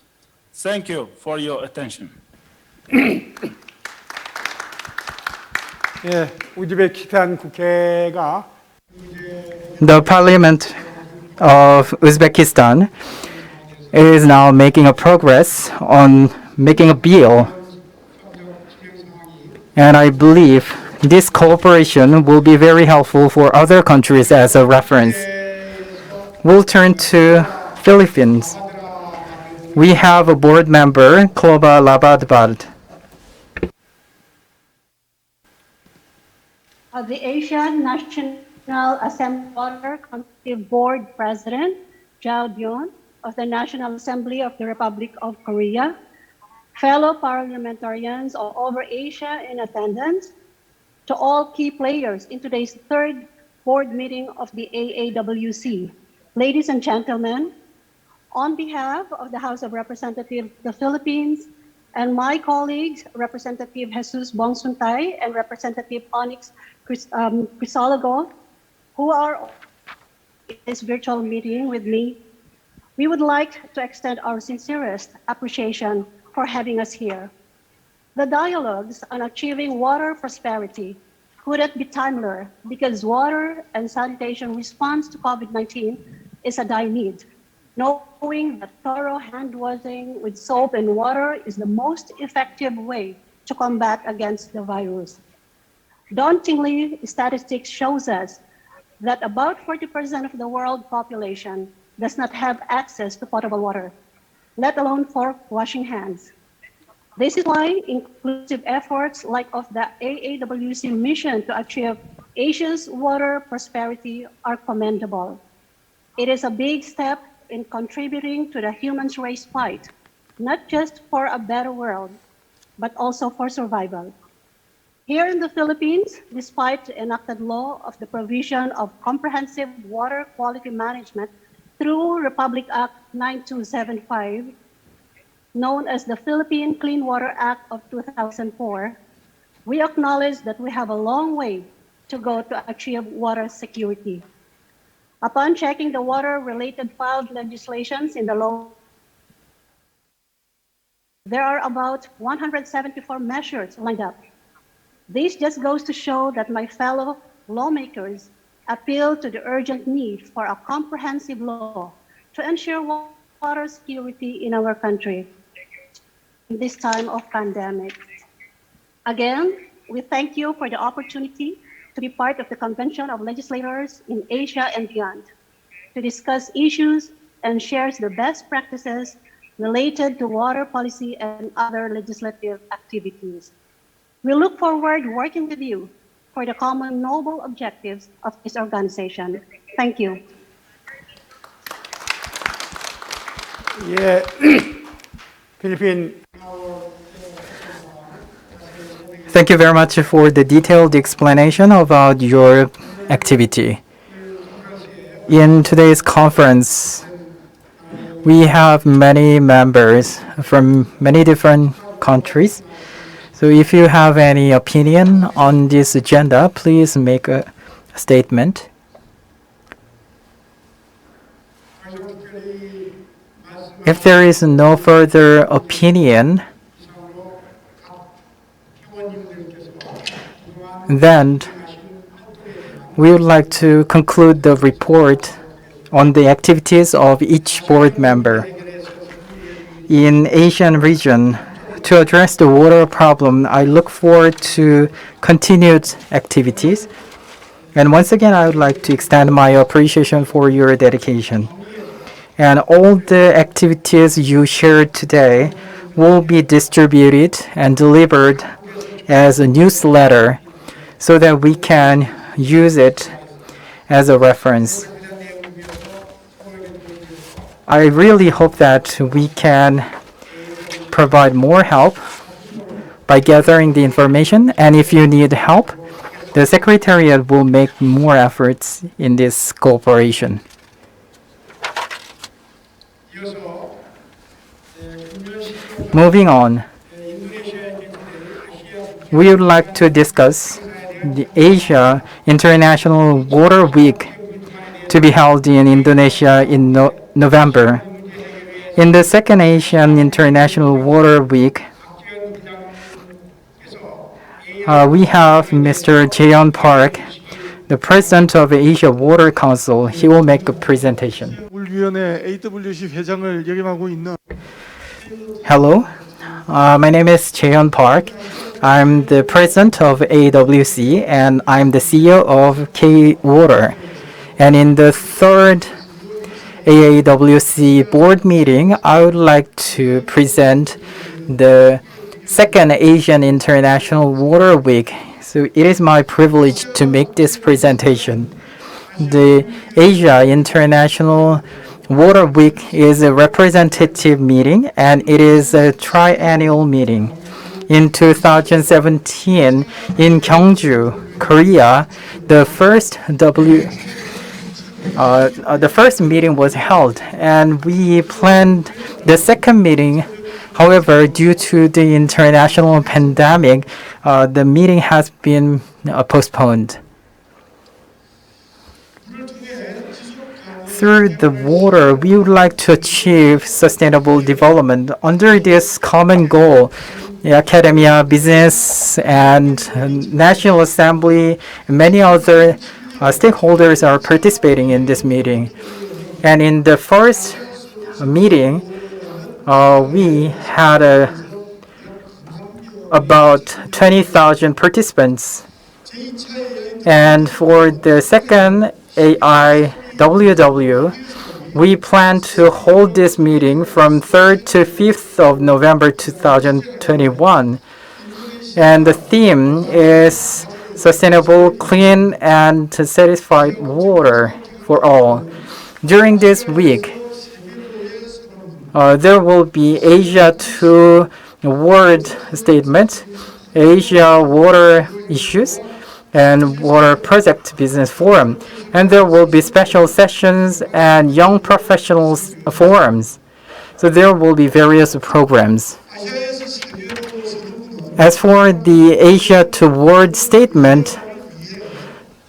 Thank you for your attention. 예, 우즈베키스탄 국회가 The Parliament of Uzbekistan is now making a progress on making a bill, and I believe this cooperation will be very helpful for other countries as a reference. We'll turn to Philippines. We have a board member, Kloba Labadbad. The Asian National Assembly Water Consultative Board President, Jao Byun, of the National Assembly of the Republic of Korea, fellow parliamentarians all over Asia in attendance, to all key players in today's third board meeting of the AAWC. Ladies and gentlemen, on behalf of the House of Representatives of the Philippines and my colleagues, Representative Jesus Bongsuntay and Representative Onyx Crisologo, who are in this virtual meeting with me, we would like to extend our sincerest appreciation for having us here. The dialogues on achieving water prosperity couldn't be timelier because water and sanitation response to COVID-19 is a dire need. Knowing that thorough hand washing with soap and water is the most effective way to combat against the virus. Dauntingly, statistics shows us that about 40% of the world population does not have access to potable water, let alone for washing hands. This is why inclusive efforts like of the AAWC mission to achieve Asia's water prosperity are commendable. It is a big step in contributing to the human race fight not just for a better world, but also for survival. Here in the Philippines, despite the enacted law of the provision of comprehensive water quality management through Republic Act 9275, known as the Philippine Clean Water Act of 2004, we acknowledge that we have a long way to go to achieve water security. Upon checking the water-related filed legislations in the law, there are about 174 measures lined up. This just goes to show that my fellow lawmakers appeal to the urgent need for a comprehensive law to ensure water security in our country in this time of pandemic. Again, we thank you for the opportunity to be part of the Convention of Legislators in Asia and beyond, to discuss issues and share the best practices related to water policy and other legislative activities. We look forward working with you for the common noble objectives of this organization. Thank you. Yeah, Philippine. Thank you very much for the detailed explanation about your activity. In today's conference, we have many members from many different countries. So if you have any opinion on this agenda, please make a statement. If there is no further opinion, then we would like to conclude the report on the activities of each board member. In Asian region, to address the water problem, I look forward to continued activities. And once again, I would like to extend my appreciation for your dedication. And all the activities you shared today will be distributed and delivered as a newsletter so that we can use it as a reference. I really hope that we can provide more help by gathering the information, and if you need help, the Secretariat will make more efforts in this cooperation. Moving on, we would like to discuss the Asia International Water Week to be held in Indonesia in November. In the second Asian International Water Week, we have Mr. Jaeon Park, the President of Asia Water Council. He will make a presentation. AAWC 회장을 역임하고 있는 Hello, my name is Jaeon Park. I'm the President of AAWC and I'm the CEO of K-Water. And in the third AAWC Board Meeting, I would like to present the second Asian International Water Week. So it is my privilege to make this presentation. The Asia International Water Week is a representative meeting and it is a triennial meeting. In 2017, in Gyeongju, Korea, the first meeting was held, and we planned the second meeting. However, due to the international pandemic, the meeting has been postponed. Through the water, we would like to achieve sustainable development. Under this common goal, academia, business, and National Assembly, and many other stakeholders are participating in this meeting. And in the first meeting, we had about 20,000 participants. And for the second AIWW, we plan to hold this meeting from 3rd to 5th of November 2021. And the theme is sustainable, clean, and satisfied water for all. During this week, there will be Asia to World statement, Asia water issues, and water project business forum. And there will be special sessions and young professionals forums. So there will be various programs. As for the Asia to World statement,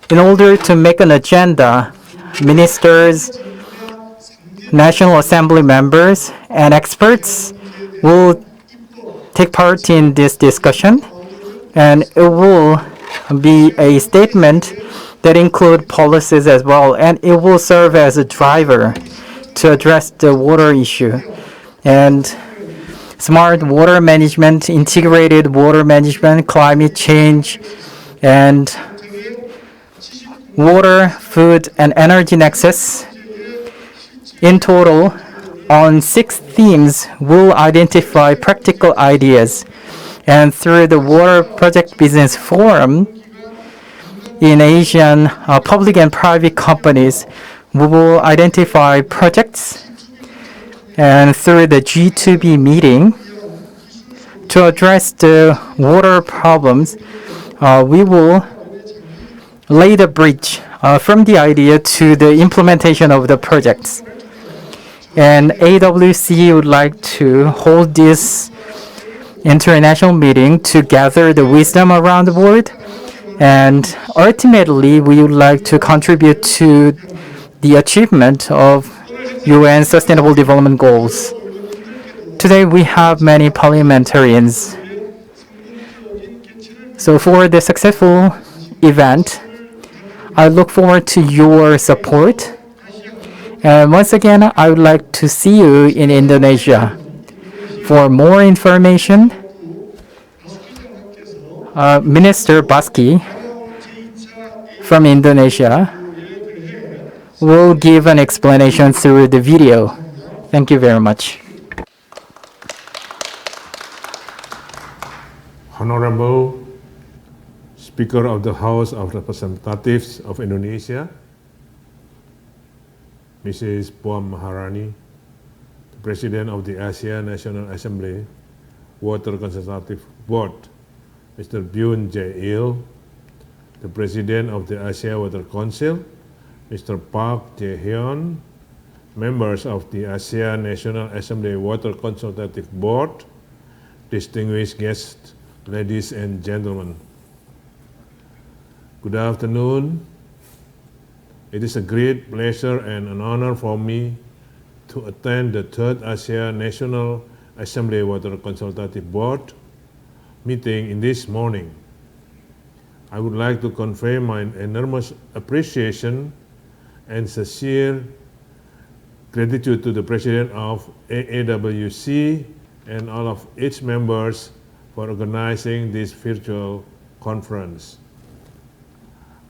in order to make an agenda, ministers, National Assembly members, and experts will take part in this discussion, and it will be a statement that include policies as well, and it will serve as a driver to address the water issue. And smart water management, integrated water management, climate change, and water, food, and energy nexus. In total, on 6 themes, we'll identify practical ideas. And through the Water Project Business Forum in Asian public and private companies, we will identify projects. And through the G2B meeting, to address the water problems, we will lay the bridge from the idea to the implementation of the projects. And AAWC would like to hold this international meeting to gather the wisdom around the world. And ultimately, we would like to contribute to the achievement of UN Sustainable Development Goals. Today, we have many parliamentarians. So for the successful event, I look forward to your support. And once again, I would like to see you in Indonesia. For more information, Minister Baski from Indonesia will give an explanation through the video. Thank you very much. Honorable Speaker of the House of Representatives of Indonesia, Mrs. Puan Maharani, the President of the ASEAN National Assembly Water Consultative Board, Mr. Byun Jae-il, the President of the ASEAN Water Council, Mr. Park Jae-hyun, members of the ASEAN National Assembly Water Consultative Board, distinguished guests, ladies and gentlemen. Good afternoon. It is a great pleasure and an honor for me to attend the third ASEAN National Assembly Water Consultative Board meeting in this morning. I would like to convey my enormous appreciation and sincere gratitude to the President of AAWC and all of its members for organizing this virtual conference.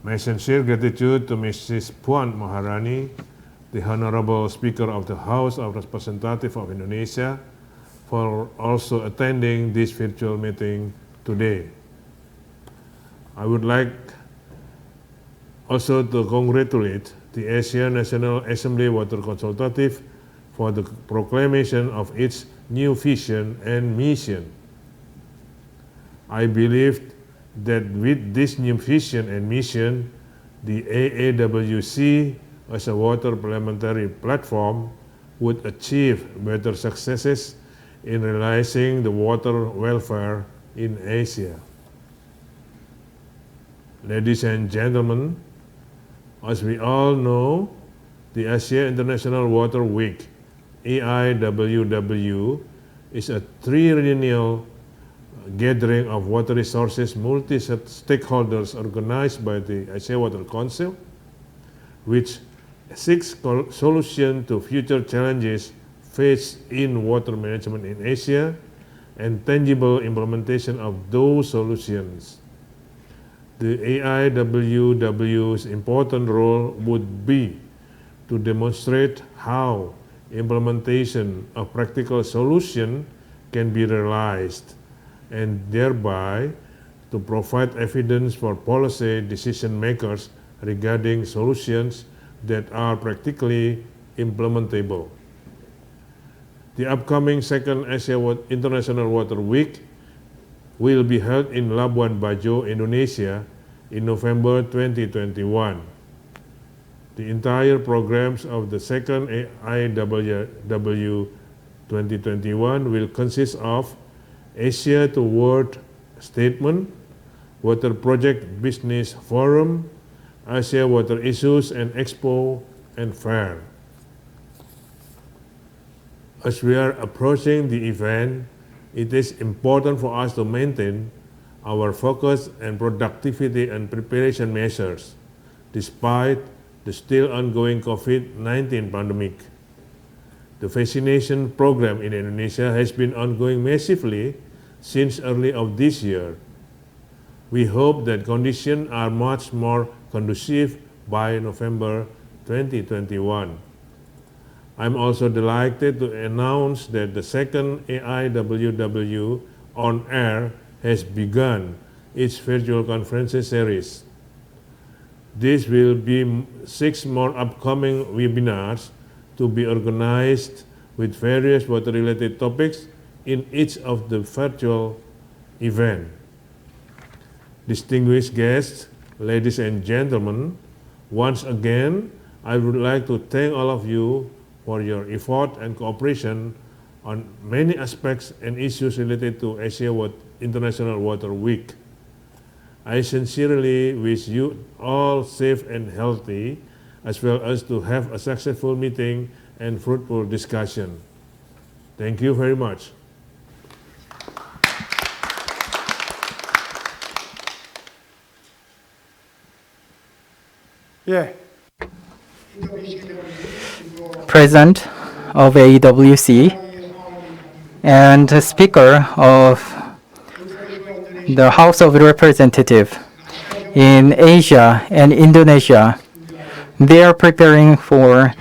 My sincere gratitude to Mrs. Puan Maharani, the Honorable Speaker of the House of Representatives of Indonesia, for also attending this virtual meeting today. I would like also to congratulate the ASEAN National Assembly Water Consultative for the proclamation of its new vision and mission. I believe that with this new vision and mission, the AAWC as a water parliamentary platform would achieve better successes in realizing the water welfare in Asia. Ladies and gentlemen, as we all know, the Asia International Water Week, AIWW, is a triennial gathering of water resources multi-stakeholders organized by the Asia Water Council, which seeks solution to future challenges faced in water management in Asia and tangible implementation of those solutions. The AIWW's important role would be to demonstrate how implementation of practical solution can be realized, and thereby to provide evidence for policy decision makers regarding solutions that are practically implementable. The upcoming second International Water Week will be held in Labuan Bajo, Indonesia in November 2021. The entire programs of the second AAWW 2021 will consist of Asia to World Statement, Water Project Business Forum, Asia Water Issues and Expo and Fair. As we are approaching the event, it is important for us to maintain our focus and productivity and preparation measures, despite the still ongoing COVID-19 pandemic. The vaccination program in Indonesia has been ongoing massively since early of this year. We hope that conditions are much more conducive by November 2021. I'm also delighted to announce that the second AIWW on air has begun its virtual conferences series. This will be 6 more upcoming webinars to be organized with various water-related topics in each of the virtual event. Distinguished guests, ladies and gentlemen, once again, I would like to thank all of you for your effort and cooperation on many aspects and issues related to Asia International Water Week. I sincerely wish you all safe and healthy, as well as to have a successful meeting and fruitful discussion. Thank you very much. Yeah. President of AAWC and Speaker of the House of Representatives in Asia and Indonesia. They are preparing for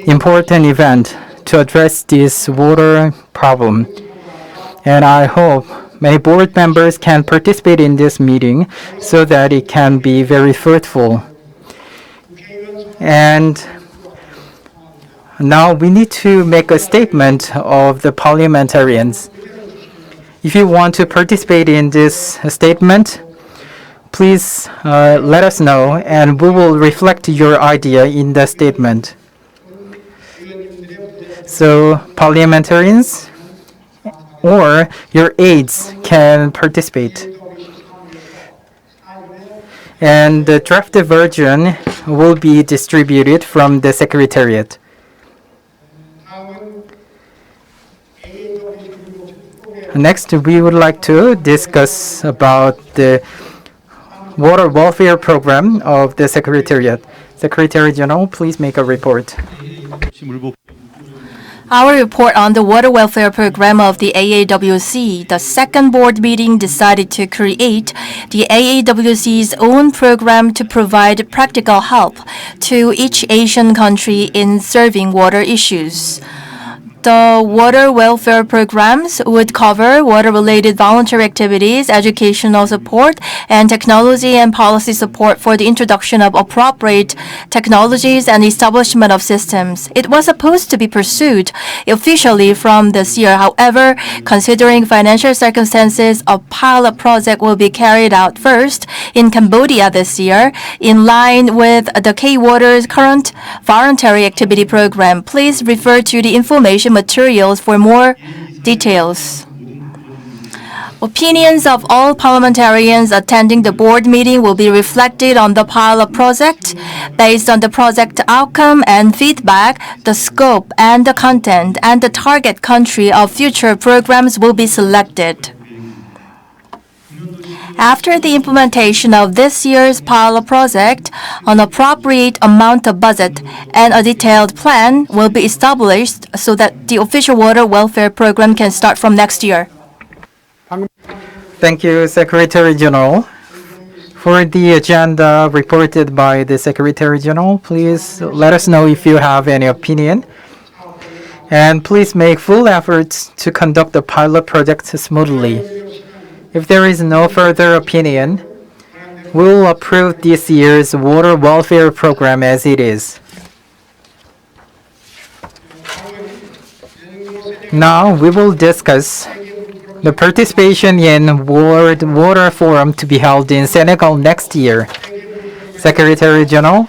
important event to address this water problem. And I hope many board members can participate in this meeting so that it can be very fruitful. And now we need to make a statement of the parliamentarians. If you want to participate in this statement, please let us know and we will reflect your idea in the statement. So parliamentarians or your aides can participate. And the drafted version will be distributed from the Secretariat. Next, we would like to discuss about the Water Welfare Program of the Secretariat. Secretary General, please make a report. Our report on the Water Welfare Program of the AAWC. The second board meeting decided to create the AAWC's own program to provide practical help to each Asian country in serving water issues. The water welfare programs would cover water-related voluntary activities, educational support, and technology and policy support for the introduction of appropriate technologies and establishment of systems. It was supposed to be pursued officially from this year. However, considering financial circumstances, a pilot project will be carried out first in Cambodia this year, in line with the K-Water's current voluntary activity program. Please refer to the information materials for more details. Opinions of all parliamentarians attending the board meeting will be reflected on the pilot project. Based on the project outcome and feedback, the scope and the content and the target country of future programs will be selected. After the implementation of this year's pilot project, an appropriate amount of budget and a detailed plan will be established so that the official water welfare program can start from next year. Thank you, Secretary General. For the agenda reported by the Secretary General, please let us know if you have any opinion. And please make full efforts to conduct the pilot project smoothly. If there is no further opinion, we will approve this year's water welfare program as it is. Now we will discuss the participation in World Water Forum to be held in Senegal next year. Secretary General,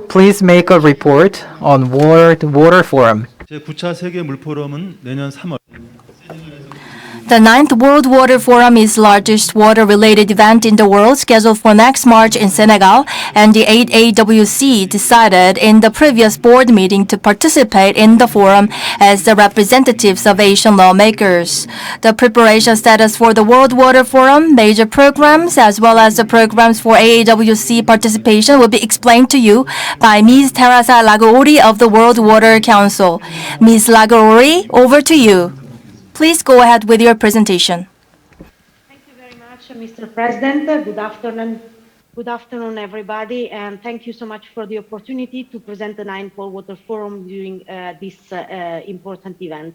please make a report on World Water Forum. 제9차 세계 물포럼은 내년 3월 The 9th World Water Forum is the largest water-related event in the world, scheduled for next March in Senegal, and the AAWC decided in the previous board meeting to participate in the forum as the representatives of Asian lawmakers. The preparation status for the World Water Forum, major programs, as well as the programs for AAWC participation will be explained to you by Ms. Teresa Lagouri of the World Water Council. Ms. Lagouri, over to you. Please go ahead with your presentation. Thank you very much, Mr. President. Good afternoon, everybody, and thank you so much for the opportunity to present the 9th World Water Forum during this important event.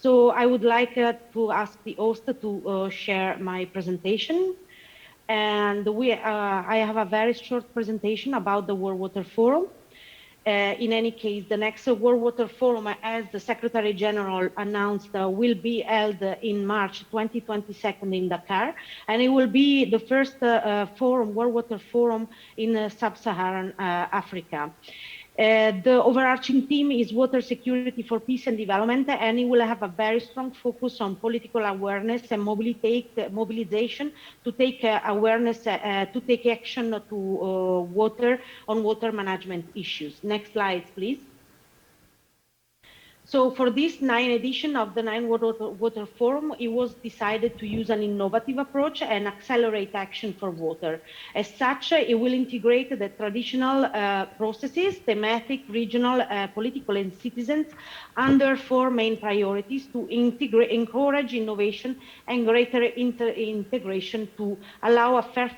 So I would like to ask the host to share my presentation. And I have a very short presentation about the World Water Forum. In any case, the next World Water Forum, as the Secretary General announced, will be held in March 2022 in Dakar, and it will be the first World Water Forum in Sub-Saharan Africa. The overarching theme is water security for peace and development, and it will have a very strong focus on political awareness and mobilization to take awareness, to take action to water management issues. Next slide, please. So for this 9th edition of the 9th World Water Forum, it was decided to use an innovative approach and accelerate action for water. As such, it will integrate the traditional processes, thematic, regional, political, and citizens under 4 main priorities to encourage innovation and greater integration to allow a fertile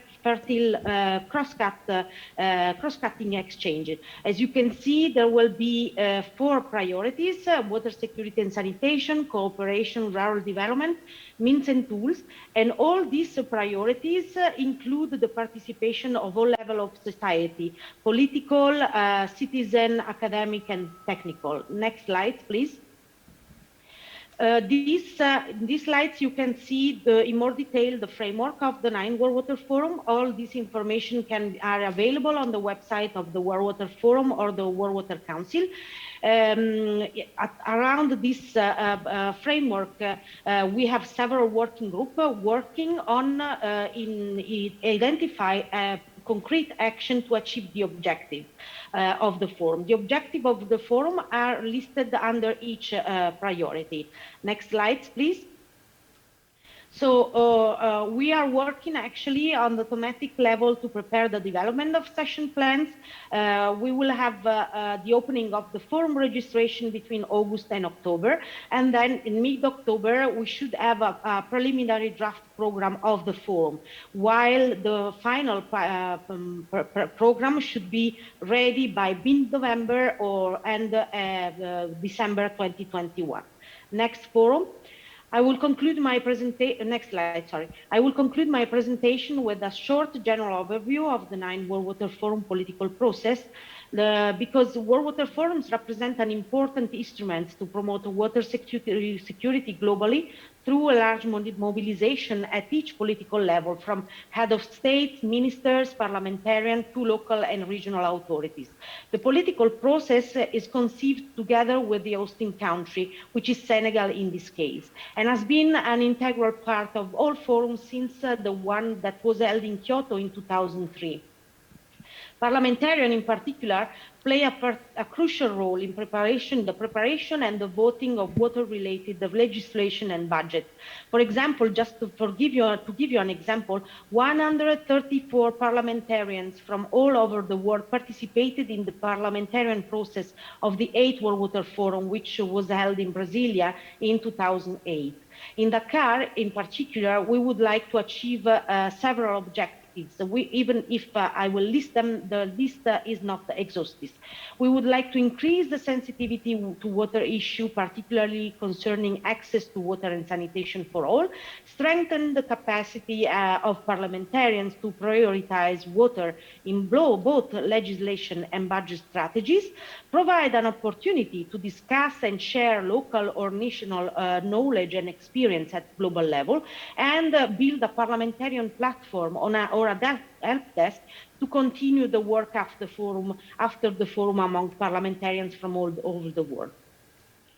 cross-cutting exchange. As you can see, there will be 4 priorities: water security and sanitation, cooperation, rural development, means and tools. And all these priorities include the participation of all levels of society: political, citizen, academic, and technical. Next slide, please. These slides, you can see in more detail the framework of the 9th World Water Forum. All this information are available on the website of the World Water Forum or the World Water Council. Around this framework, we have several working groups working on identify concrete action to achieve the objective of the forum. The objective of the forum are listed under each priority. Next slide, please. So we are working actually on the thematic level to prepare the development of session plans. We will have the opening of the forum registration between August and October. And then in mid-October, we should have a preliminary draft program of the forum, while the final program should be ready by mid-November or end December 2021. Next forum. I will conclude my presentation. Next slide, sorry. I will conclude my presentation with a short general overview of the 9th World Water Forum political process, because World Water Forums represent an important instrument to promote water security globally through a large mobilization at each political level, from head of state, ministers, parliamentarians, to local and regional authorities. The political process is conceived together with the hosting country, which is Senegal in this case, and has been an integral part of all forums since the one that was held in Kyoto in 2003. Parliamentarians in particular play a crucial role in the preparation and the voting of water-related legislation and budget. For example, just to give you an example, 134 parliamentarians from all over the world participated in the parliamentarian process of the 8th World Water Forum, which was held in Brasilia in 2008. In Dakar, in particular, we would like to achieve several objectives. perspectives. Even if I will list them, the list is not exhaustive. We would like to increase the sensitivity to water issue, particularly concerning access to water and sanitation for all, strengthen the capacity of parliamentarians to prioritize water in both legislation and budget strategies, provide an opportunity to discuss and share local or national knowledge and experience at global level, and build a parliamentarian platform or a help desk to continue the work after the forum among parliamentarians from all over the world.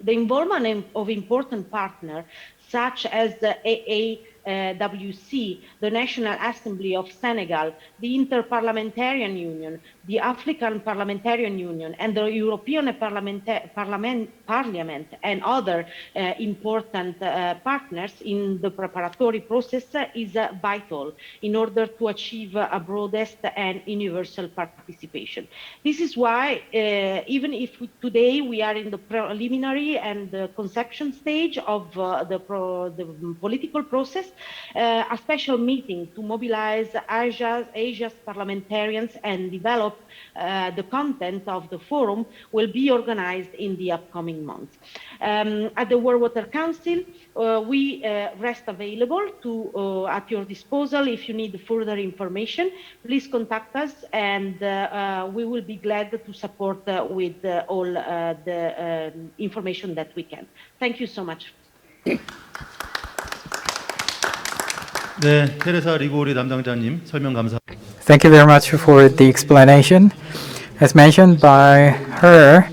The involvement of important partners such as the AAWC, the National Assembly of Senegal, the Interparliamentarian Union, the African Parliamentarian Union, and the European Parliament and other important partners in the preparatory process is vital in order to achieve a broadest and universal participation. This is why, even if today we are in the preliminary and the conception stage of the political process, a special meeting to mobilize Asia's parliamentarians and develop the content of the forum will be organized in the upcoming months. At the World Water Council, we rest available at your disposal. If you need further information, please contact us, and we will be glad to support with all the information that we can. Thank you so much. 네, 테레사 리고리 담당자님 설명 감사합니다. Thank you very much for the explanation. As mentioned by her,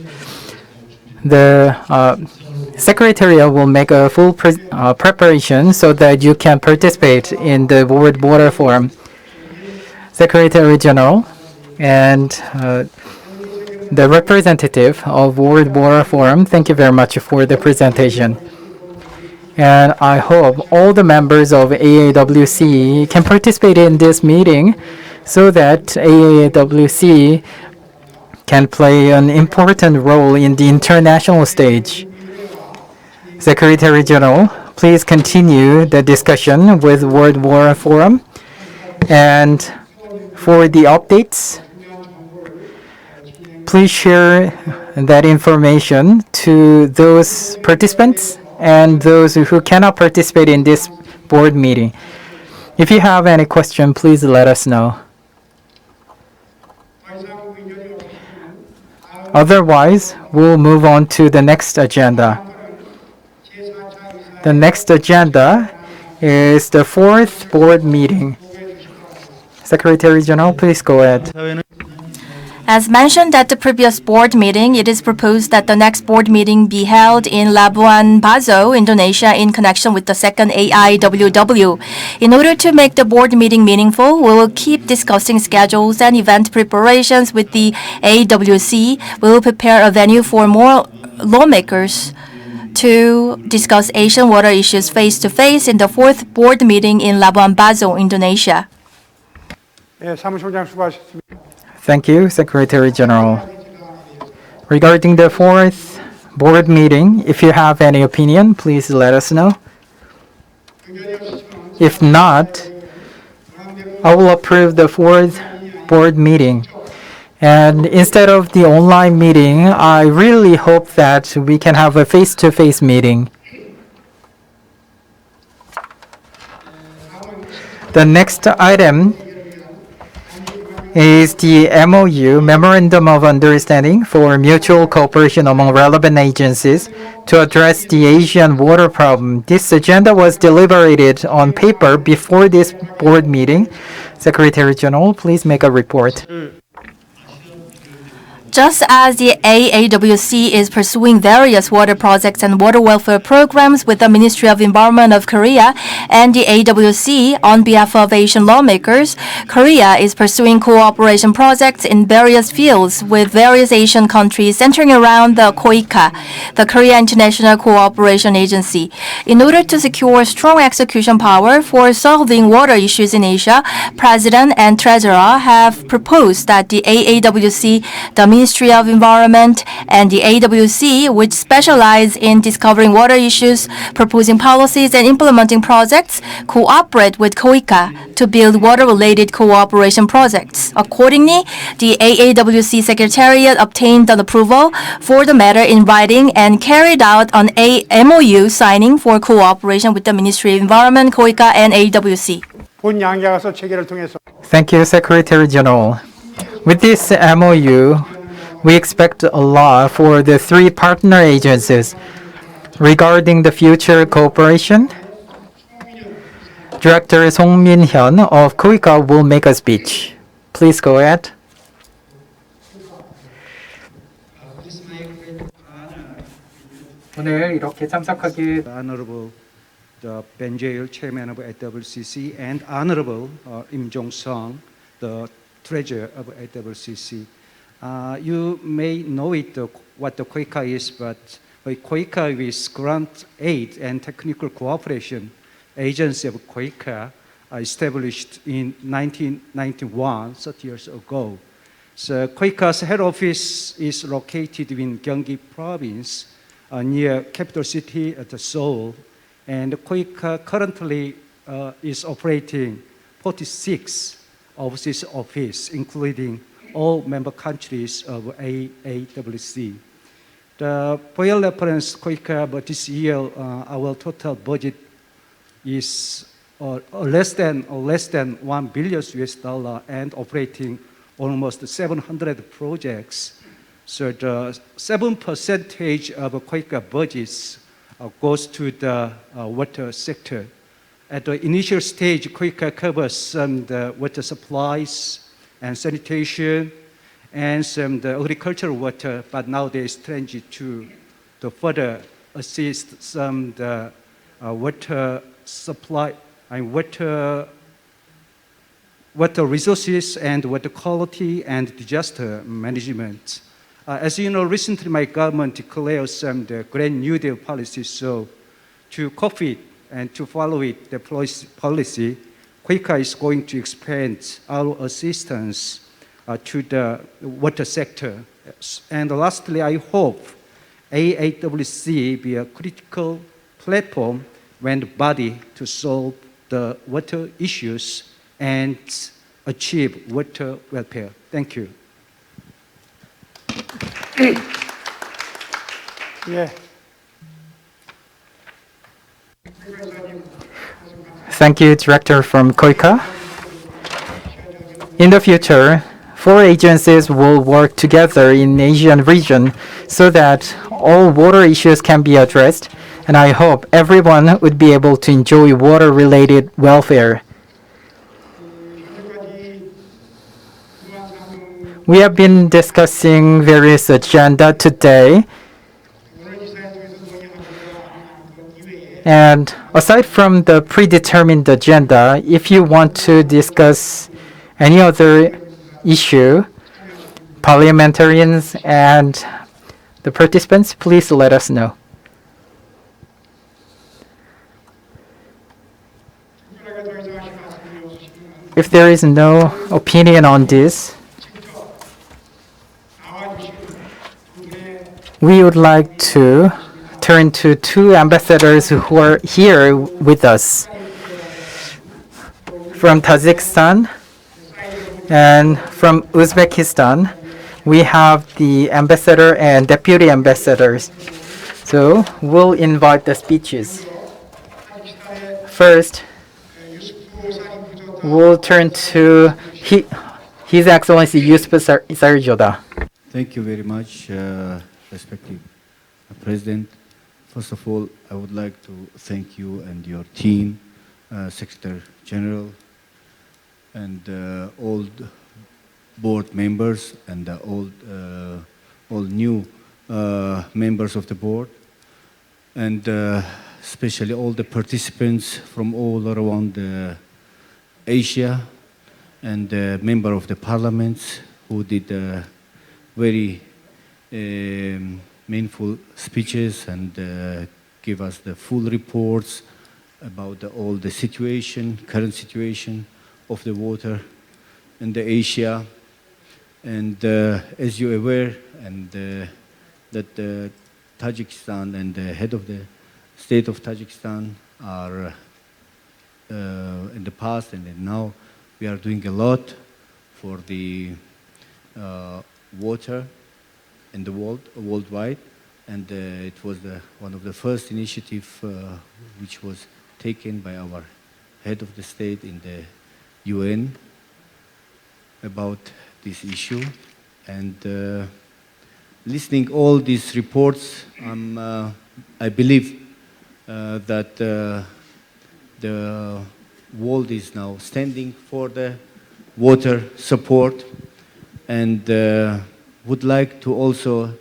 the Secretariat will make a full preparation so that you can participate in the World Water Forum. Secretary General and the representative of World Water Forum, thank you very much for the presentation. And I hope all the members of AAWC can participate in this meeting so that AAWC can play an important role in the international stage. Secretary General, please continue the discussion with World Water Forum. And for the updates, please share that information to those participants and those who cannot participate in this board meeting. If you have any question, please let us know. Otherwise, we'll move on to the next agenda. The next agenda is the fourth board meeting. Secretary General, please go ahead. As mentioned at the previous board meeting, it is proposed that the next board meeting be held in Labuan Bajo, Indonesia, in connection with the second AIWW. In order to make the board meeting meaningful, we will keep discussing schedules and event preparations with the AAWC. We will prepare a venue for more lawmakers to discuss Asian water issues face-to-face in the fourth board meeting in Labuan Bajo, Indonesia. 예, 사무총장 수고하셨습니다. Thank you, Secretary General. Regarding the fourth board meeting, if you have any opinion, please let us know. If not, I will approve the fourth board meeting. And instead of the online meeting, I really hope that we can have a face-to-face meeting. The next item is the MOU, Memorandum of Understanding for Mutual Cooperation among relevant agencies to address the Asian water problem. This agenda was deliberated on paper before this board meeting. Secretary General, please make a report. Just as the AAWC is pursuing various water projects and water welfare programs with the Ministry of Environment of Korea and the AAWC on behalf of Asian lawmakers, Korea is pursuing cooperation projects in various fields with various Asian countries centering around the KOICA, the Korea International Cooperation Agency. In order to secure strong execution power for solving water issues in Asia, President and Treasurer have proposed that the AAWC, the Ministry Ministry of Environment and the AAWC, which specialize in discovering water issues, proposing policies, and implementing projects, cooperate with KOICA to build water-related cooperation projects. Accordingly, the AAWC Secretariat obtained an approval for the matter in writing and carried out an MOU signing for cooperation with the Ministry of Environment, KOICA, and AAWC. 본 양자가서 체결을 통해서 Thank you, Secretary General. With this MOU, we expect a lot for the three partner agencies. Regarding the future cooperation, Director Song Min-hyun of KOICA will make a speech. Please go ahead. 오늘 이렇게 참석하게 Honorable the Ben Jail, Chairman of AAWC, and Honorable Im Jong-sung, the Treasurer of AAWC. You may know what the KOICA is, but KOICA is Grant Aid and Technical Cooperation Agency of KOICA, established in 1991, 30 years ago. So KOICA's head office is located in Gyeonggi Province, near capital city at Seoul. And KOICA currently is operating 46 overseas offices, including all member countries of AAWC. For your reference, KOICA, but this year our total budget is less than $1 billion and operating almost 700 projects. So the 7% of KOICA budgets goes to the water sector. At the initial stage, KOICA covers some the water supplies and sanitation and some the agricultural water, but nowadays changed to further assist some the water supply and water resources and water quality and disaster management. As you know, recently my government declared some the Grand New Deal policy. So to copy it and to follow it, the policy, KOICA is going to expand our assistance to the water sector. And lastly, I hope AAWC be a critical platform and body to solve the water issues and achieve water welfare. Thank you. 예. Thank you, Director from KOICA. In the future, four agencies will work together in the Asian region so that all water issues can be addressed, and I hope everyone would be able to enjoy water-related welfare. We have been discussing various agenda today. And aside from the predetermined agenda, if you want to discuss any other issue, parliamentarians and the participants, please let us know. If there is no opinion on this, we would like to turn to two ambassadors who are here with us. From Tajikistan and from Uzbekistan, we have the ambassador and deputy ambassadors. So we'll invite the speeches. First, we'll turn to His Excellency Yusuf Sarjoda. Thank you very much, respected President. First of all, I would like to thank you and your team, Secretary General, and all board members and all new members of the board, and especially all the participants from all around Asia, and member of the parliaments who did very meaningful speeches and give us the full reports about all the situation, current situation of the water in the Asia. And as you're aware, and that Tajikistan and the head of the state of Tajikistan are in the past and then now we are doing a lot for the water in the world, worldwide, and it was one of the first initiative which was taken by our head of the state in the UN about this issue. And listening all these reports, I believe that the world is now standing for the water support, and would like to also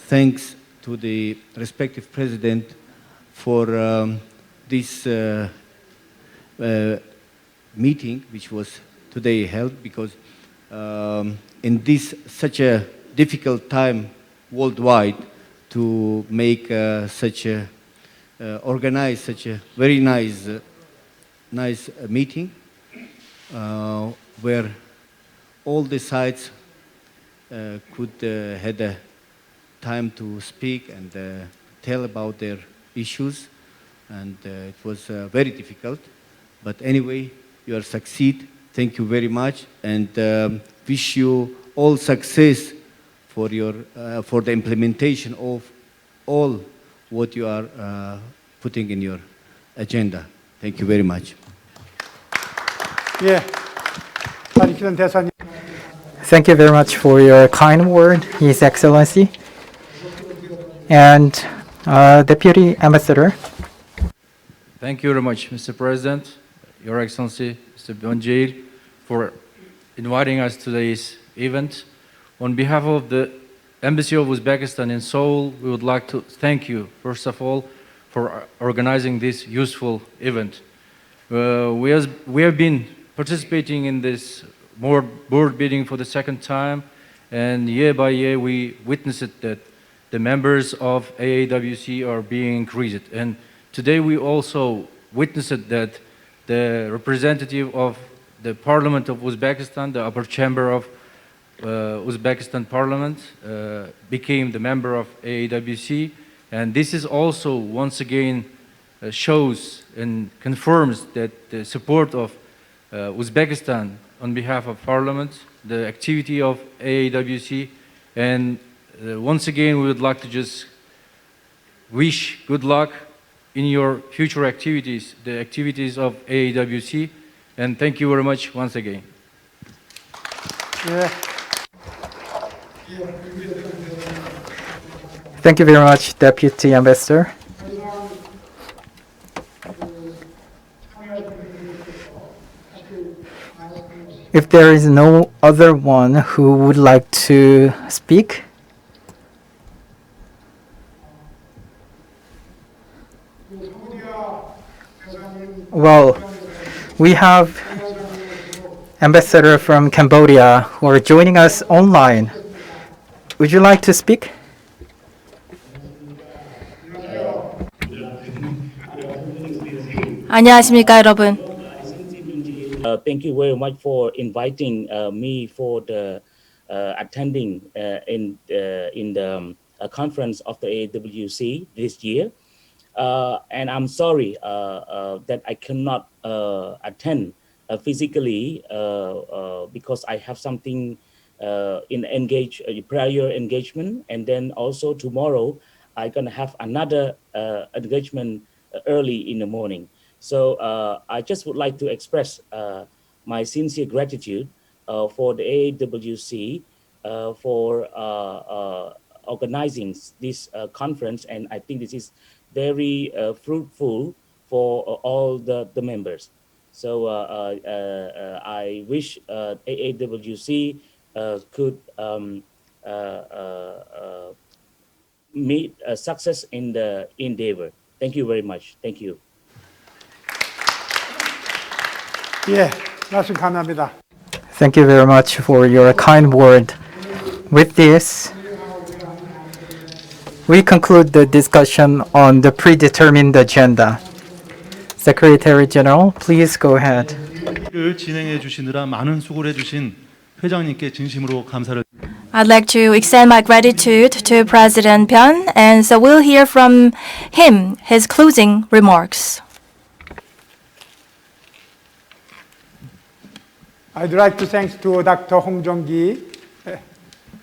thanks to the respective president for this meeting which was today held, because in this such a difficult time worldwide to make such a organize such a very nice meeting where all the sides could had a time to speak and tell about their issues, and it was very difficult, but anyway you are succeed. Thank you very much, and wish you all success for your for the implementation of all what you are putting in your agenda. Thank you very much. 예, 다리키는 대사님. Thank you very much for your kind word, His Excellency. And Deputy Ambassador. Thank you very much, Mr. President, Your Excellency, Mr. Bonjir, for inviting us to today's event. On behalf of the Embassy of Uzbekistan in Seoul, we would like to thank you, first of all, for organizing this useful event. We have been participating in this board meeting for the second time, and year by year we witnessed that the members of AAWC are being increased. And today we also witnessed that the representative of the Parliament of Uzbekistan, the upper chamber of Uzbekistan Parliament, became the member of AAWC. And this is also once again shows and confirms that the support of Uzbekistan on behalf of Parliament, the activity of AAWC, and once again we would like to just wish good luck in your future activities, the activities of AAWC, and thank you very much once again. 예. Thank you very much, Deputy Ambassador. If there is no other one who would like to speak, well, we have Ambassador from Cambodia who are joining us online. Would you like to speak? 안녕하십니까, 여러분. Thank you very much for inviting me for the attending in the conference of the AAWC this year. And I'm sorry that I cannot attend physically because I have something in prior engagement, and then also tomorrow I'm gonna have another engagement early in the morning. So I just would like to express my sincere gratitude for the AAWC for organizing this conference, and I think this is very fruitful for all the members. So I wish AAWC could meet success in the endeavor. Thank you very much. Thank you. 예, 말씀 감사합니다. Thank you very much for your kind word. With this, we conclude the discussion on the predetermined agenda. Secretary General, please go ahead. 를 진행해 주시느라 많은 수고를 해주신 회장님께 진심으로 감사를 I'd like to extend my gratitude to President Byun, and so we'll hear from him his closing remarks. I'd like to thank to Dr. Hong Jong-gi,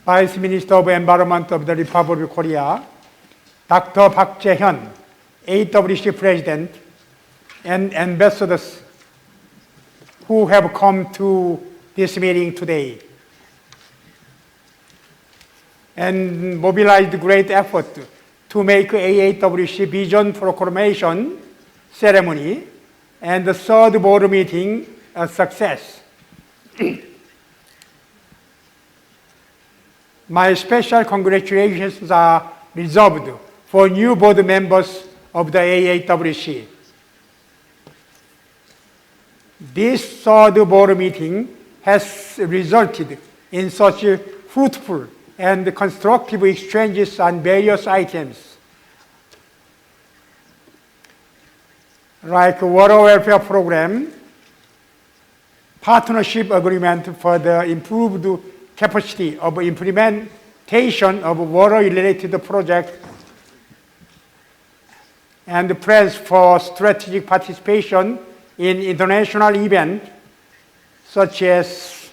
Vice Minister of Environment of the Republic of Korea, Dr. Park Jae-hyun, AAWC President, and ambassadors who have come to this meeting today and mobilized great effort to make AAWC Vision Proclamation ceremony and the third board meeting a success. My special congratulations are reserved for new board members of the AAWC. This third board meeting has resulted in such fruitful and constructive exchanges on various items, like water welfare program, partnership agreement for the improved capacity of implementation of water-related projects, and plans for strategic participation in international events such as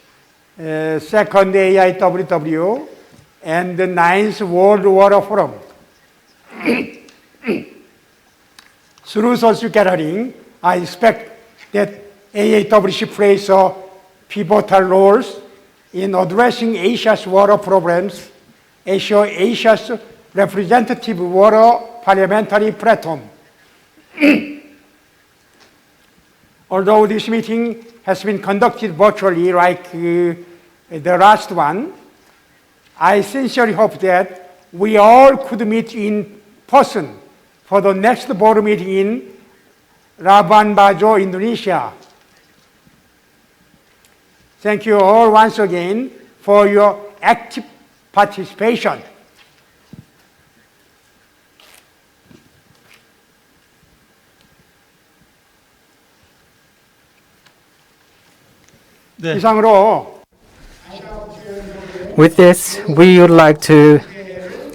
second AIWW and the 9th World Water Forum. Through such gathering, I expect that AAWC plays a pivotal role in addressing Asia's water problems, Asia's representative water parliamentary platform. Although this meeting has been conducted virtually like the last one, I sincerely hope that we all could meet in person for the next board meeting in Labuan Bajo, Indonesia. Thank you all once again for your active participation. 이상으로 With this, we would like to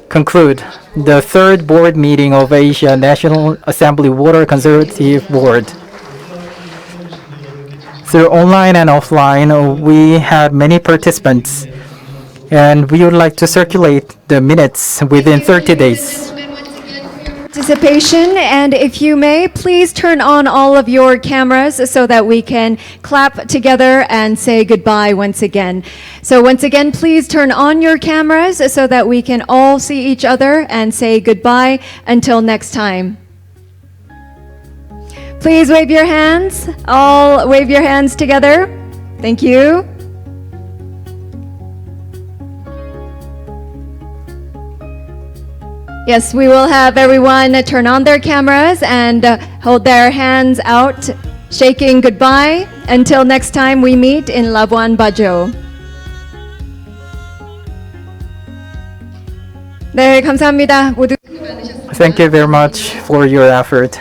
conclude the third board meeting of Asia National Assembly Water Consultative Board. Through online and offline, we had many participants, and we would like to circulate the minutes within 30 days. Participation, and if you may, please turn on all of your cameras so that we can clap together and say goodbye once again. So once again, please turn on your cameras so that we can all see each other and say goodbye until next time. Please wave your hands. All wave your hands together. Thank you. Yes, we will have everyone turn on their cameras and hold their hands out, shaking goodbye until next time we meet in Labuan Bajo. 네, 감사합니다. 모두 Thank you very much for your effort.